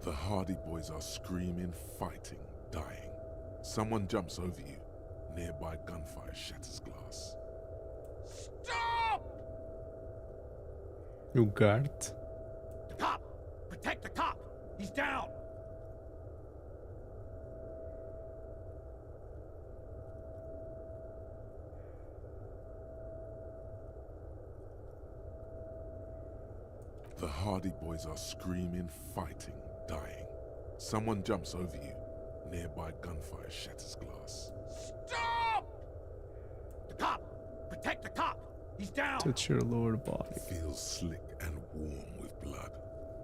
The Hardy Boys are screaming, fighting, dying. Someone jumps over you. Nearby gunfire shatters glass. Stop! O guard. The cop! Protect the cop! He's down! The Hardy Boys are screaming, fighting, dying. Someone jumps over you. Nearby gunfire shatters glass. Stop! The cop! Protect the cop! He's down! Touch your lower body. It feels slick and warm with blood.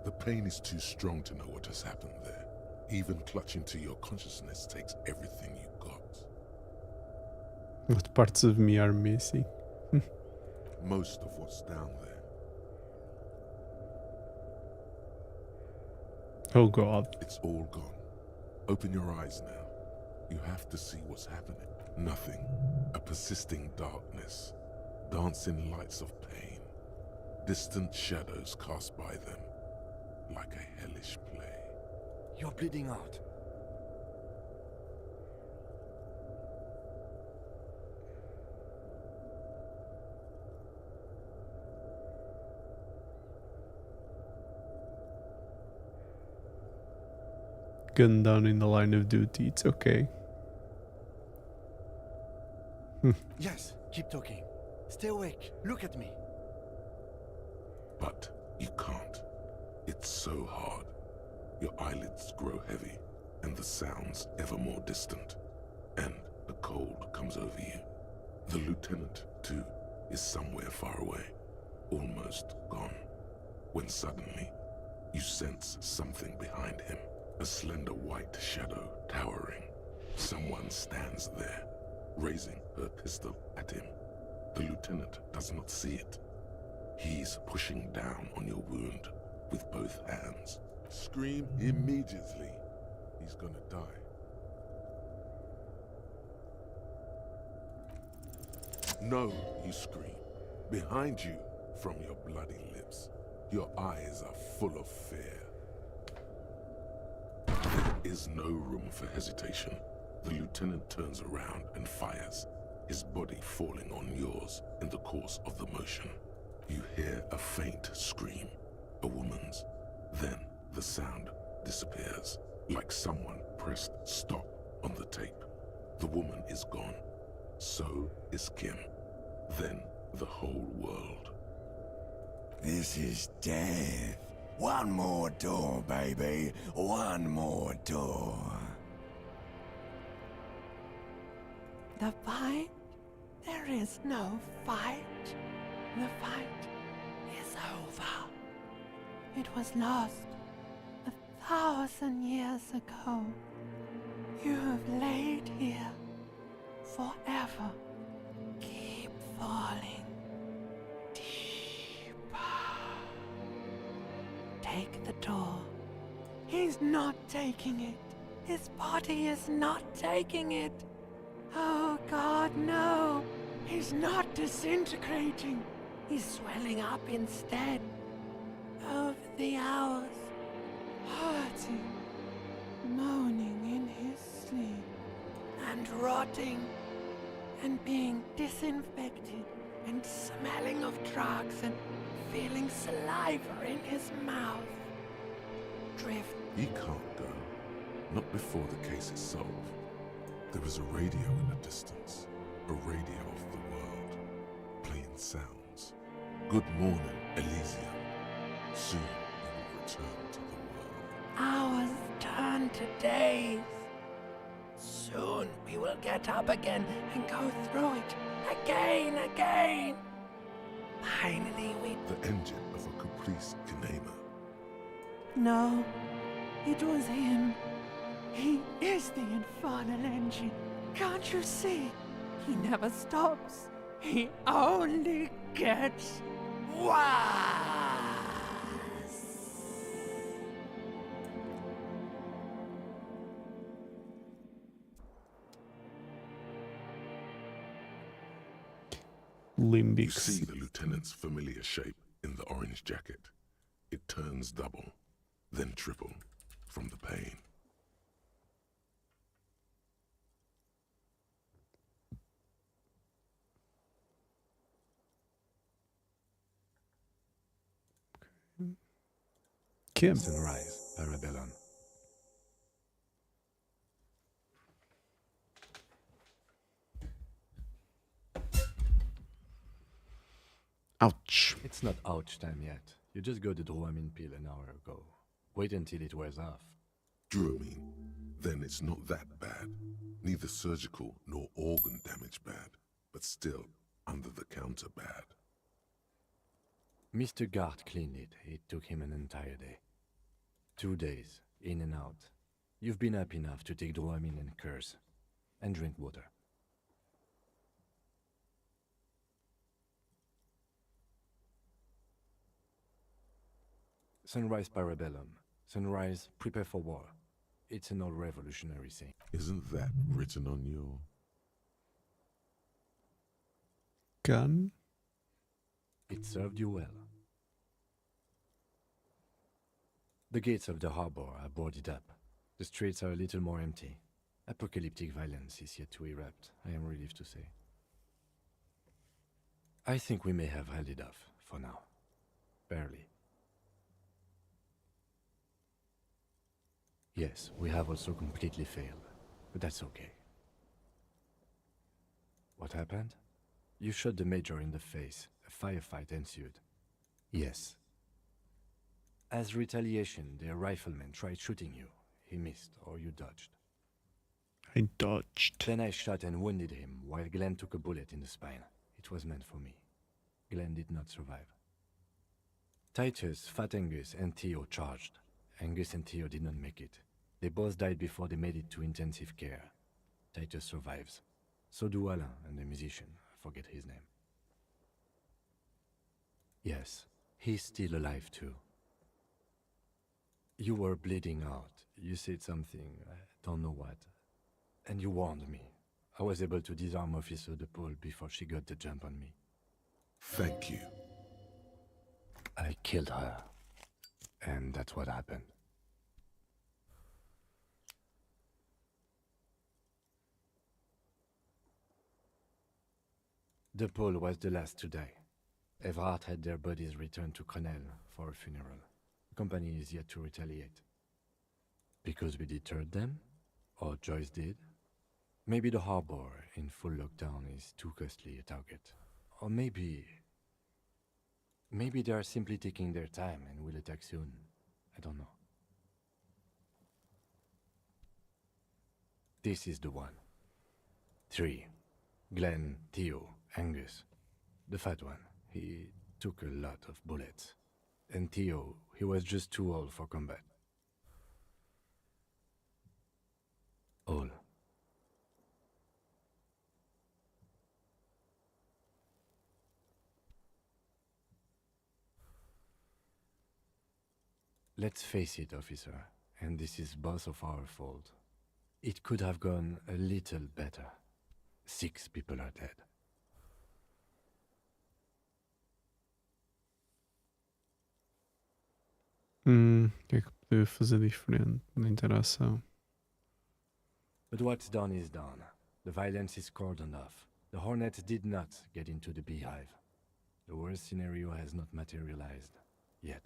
The pain is too strong to know what has happened there. Even clutching to your consciousness takes everything you got. What parts of me are missing? Most of what's down there. Oh God. It's all gone. Open your eyes now. You have to see what's happening. Nothing. A persisting darkness. Dancing lights of pain. Distant shadows cast by them. Like a hellish play. You're bleeding out. Gun down in the line of duty. It's okay. Yes, keep talking. Stay awake. Look at me. But you can't. It's so hard. Your eyelids grow heavy, and the sounds ever more distant. And the cold comes over you. The lieutenant, too, is somewhere far away. Almost gone. When suddenly, you sense something behind him. A slender white shadow towering. Someone stands there, raising her pistol at him. The lieutenant does not see it. He's pushing down on your wound with both hands. Scream immediately. He's gonna die. No, you scream. Behind you, from your bloody lips, your eyes are full of fear. There is no room for hesitation. The lieutenant turns around and fires, his body falling on yours in the course of the motion. You hear a faint scream, a woman's. Then the sound disappears, like someone pressed stop on the tape. The woman is gone. So is Kim. Then the whole world. This is death. One more door, baby. One more door. The fight? There is no fight. The fight is over. It was lost 1,000 years ago. You have laid here forever. Keep falling deeper. Take the door. He's not taking it. His body is not taking it. Oh God, no. He's not disintegrating. He's swelling up instead. Over the hours, hurting, moaning in his sleep, and rotting and being disinfected and smelling of drugs and feeling saliva in his mouth. Drift. He can't go. Not before the case is solved. There is a radio in the distance. A radio of the world. Playing sounds. Good morning, Elysium. Soon you will return to the world. Hours turn to days. Soon we will get up again and go through it again. Finally we... The engine of a Caprice Kinema. No, it was him. He is the infernal engine. Can't you see? He never stops. He only gets worse. Limbix. You see the lieutenant's familiar shape in the orange jacket. It turns double, then triple, from the pain. Kim. Sunrise, Parabellum. Ouch. It's not ouch time yet. You just got the Dramamine pill an hour ago. Wait until it wears off. Dramamine? Then it's not that bad. Neither surgical nor organ damage bad, but still under the counter bad. Mr. Gart cleaned it. It took him an entire day. 2 days, in and out. You've been up enough to take Dramamine and curse. And drink water. Sunrise Parabellum. Sunrise, prepare for war. It's an old revolutionary saying. Isn't that written on your... gun? It served you well. The gates of the harbor are boarded up. The streets are a little more empty. Apocalyptic violence is yet to erupt, I am relieved to say. I think we may have held it off, for now. Barely. Yes, we have also completely failed, but that's okay. What happened? You shot the Major in the face. A firefight ensued. Yes. As retaliation, the rifleman tried shooting you. He missed, or you dodged. I dodged. Then I shot and wounded him, while Glenn took a bullet in the spine. It was meant for me. Glenn did not survive. Titus, Fat Angus, and Theo charged. Angus and Theo did not make it. They both died before they made it to intensive care. Titus survives. So do Alain and the musician. I forget his name. Yes, he's still alive too. You were bleeding out. You said something, I don't know what. And you warned me. I was able to disarm Officer DePaul before she got the jump on me. Thank you. I killed her. And that's what happened. DePaul was the last to die. Everard had their bodies returned to Crenel for a funeral. The company is yet to retaliate. Because we deterred them? Or Joyce did? Maybe the harbor in full lockdown is too costly a target. Or maybe they are simply taking their time and will attack soon. I don't know. This is the one. 3. Glenn, Theo, Angus. The fat one. He took a lot of bullets. And Theo, he was just too old for combat. All. Let's face it, officer, and this is both of our fault. It could have gone a little better. 6 people are dead. O que é que poderia fazer diferente na interação? But what's done is done. The violence is cordoned off. The Hornet did not get into the beehive. The worst scenario has not materialized yet.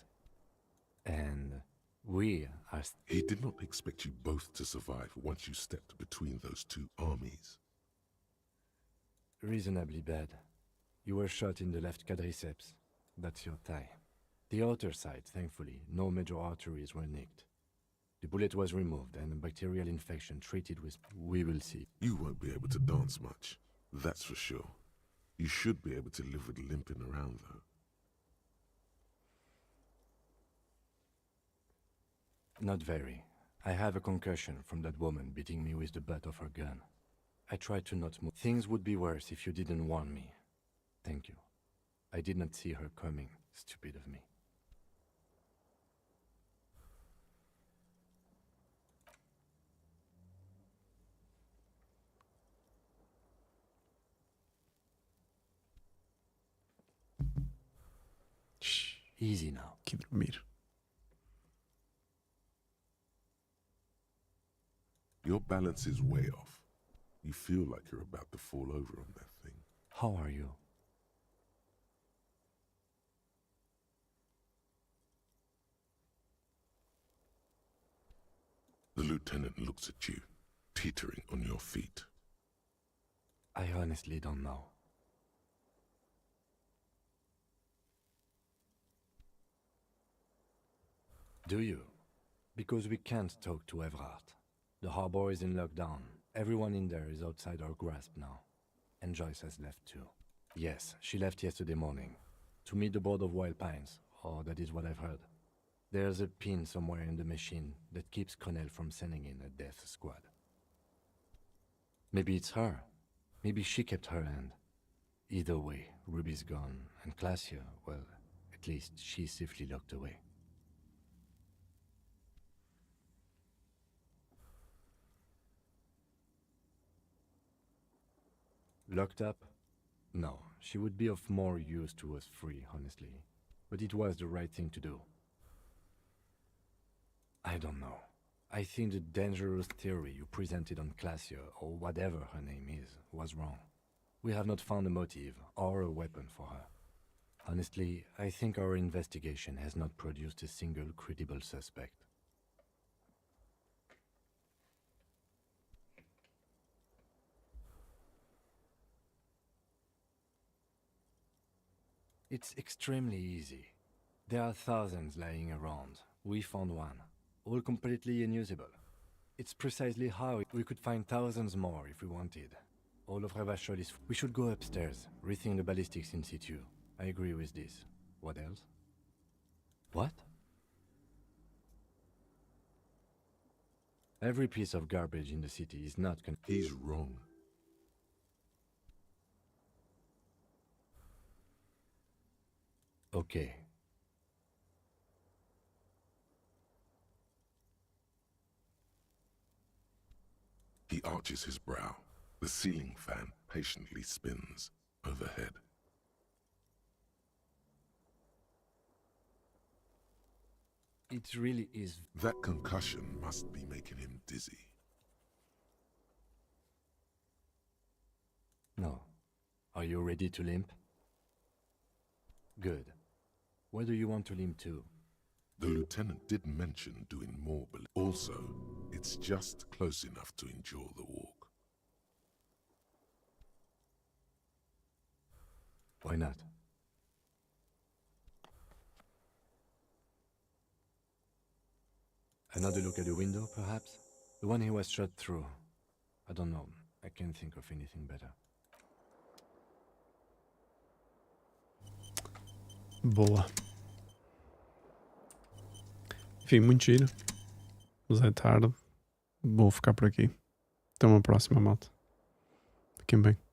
And we are... He did not expect you both to survive once you stepped between those two armies. reasonably bad. You were shot in the left quadriceps. That's your thigh. The outer side, thankfully, no major arteries were nicked. The bullet was removed and a bacterial infection treated with... We will see. You won't be able to dance much, that's for sure. You should be able to live with limping around, though. Not very. I have a concussion from that woman beating me with the butt of her gun. I tried to not move. Things would be worse if you didn't warn me. Thank you. I did not see her coming. Stupid of me. Shh. Easy now. Que dormir. Your balance is way off. You feel like you're about to fall over on that thing. How are you? The lieutenant looks at you, teetering on your feet. I honestly don't know. Do you? Because we can't talk to Everard. The harbor is in lockdown. Everyone in there is outside our grasp now. And Joyce has left too. Yes, she left yesterday morning. To meet the board of Wild Pines, or that is what I've heard. There's a pin somewhere in the machine that keeps Connell from sending in a death squad. Maybe it's her. Maybe she kept her end. Either way, Ruby's gone, and Clasia, well, at least she's safely locked away. Locked up? No, she would be of more use to us free, honestly. But it was the right thing to do. I don't know. I think the dangerous theory you presented on Clasia, or whatever her name is, was wrong. We have not found a motive or a weapon for her. Honestly, I think our investigation has not produced a single credible suspect. It's extremely easy. There are thousands lying around. We found one, all completely unusable. It's precisely how we could find thousands more if we wanted. All of Revachol is... We should go upstairs, rethink the ballistics in situ. I agree with this. What else? What? Every piece of garbage in the city is not He's wrong. Okay. He arches his brow. The ceiling fan patiently spins overhead. It really is. That concussion must be making him dizzy. No. Are you ready to limp? Good. Where do you want to limp to? The lieutenant did mention doing more, but also, it's just close enough to endure the walk. Why not? Another look at the window, perhaps? The one he was shot through. I don't know. I can't think of anything better. Boa. Enfim, muito giro. Mas é tarde. Vou ficar por aqui. Até uma próxima, malta. Fiquem bem.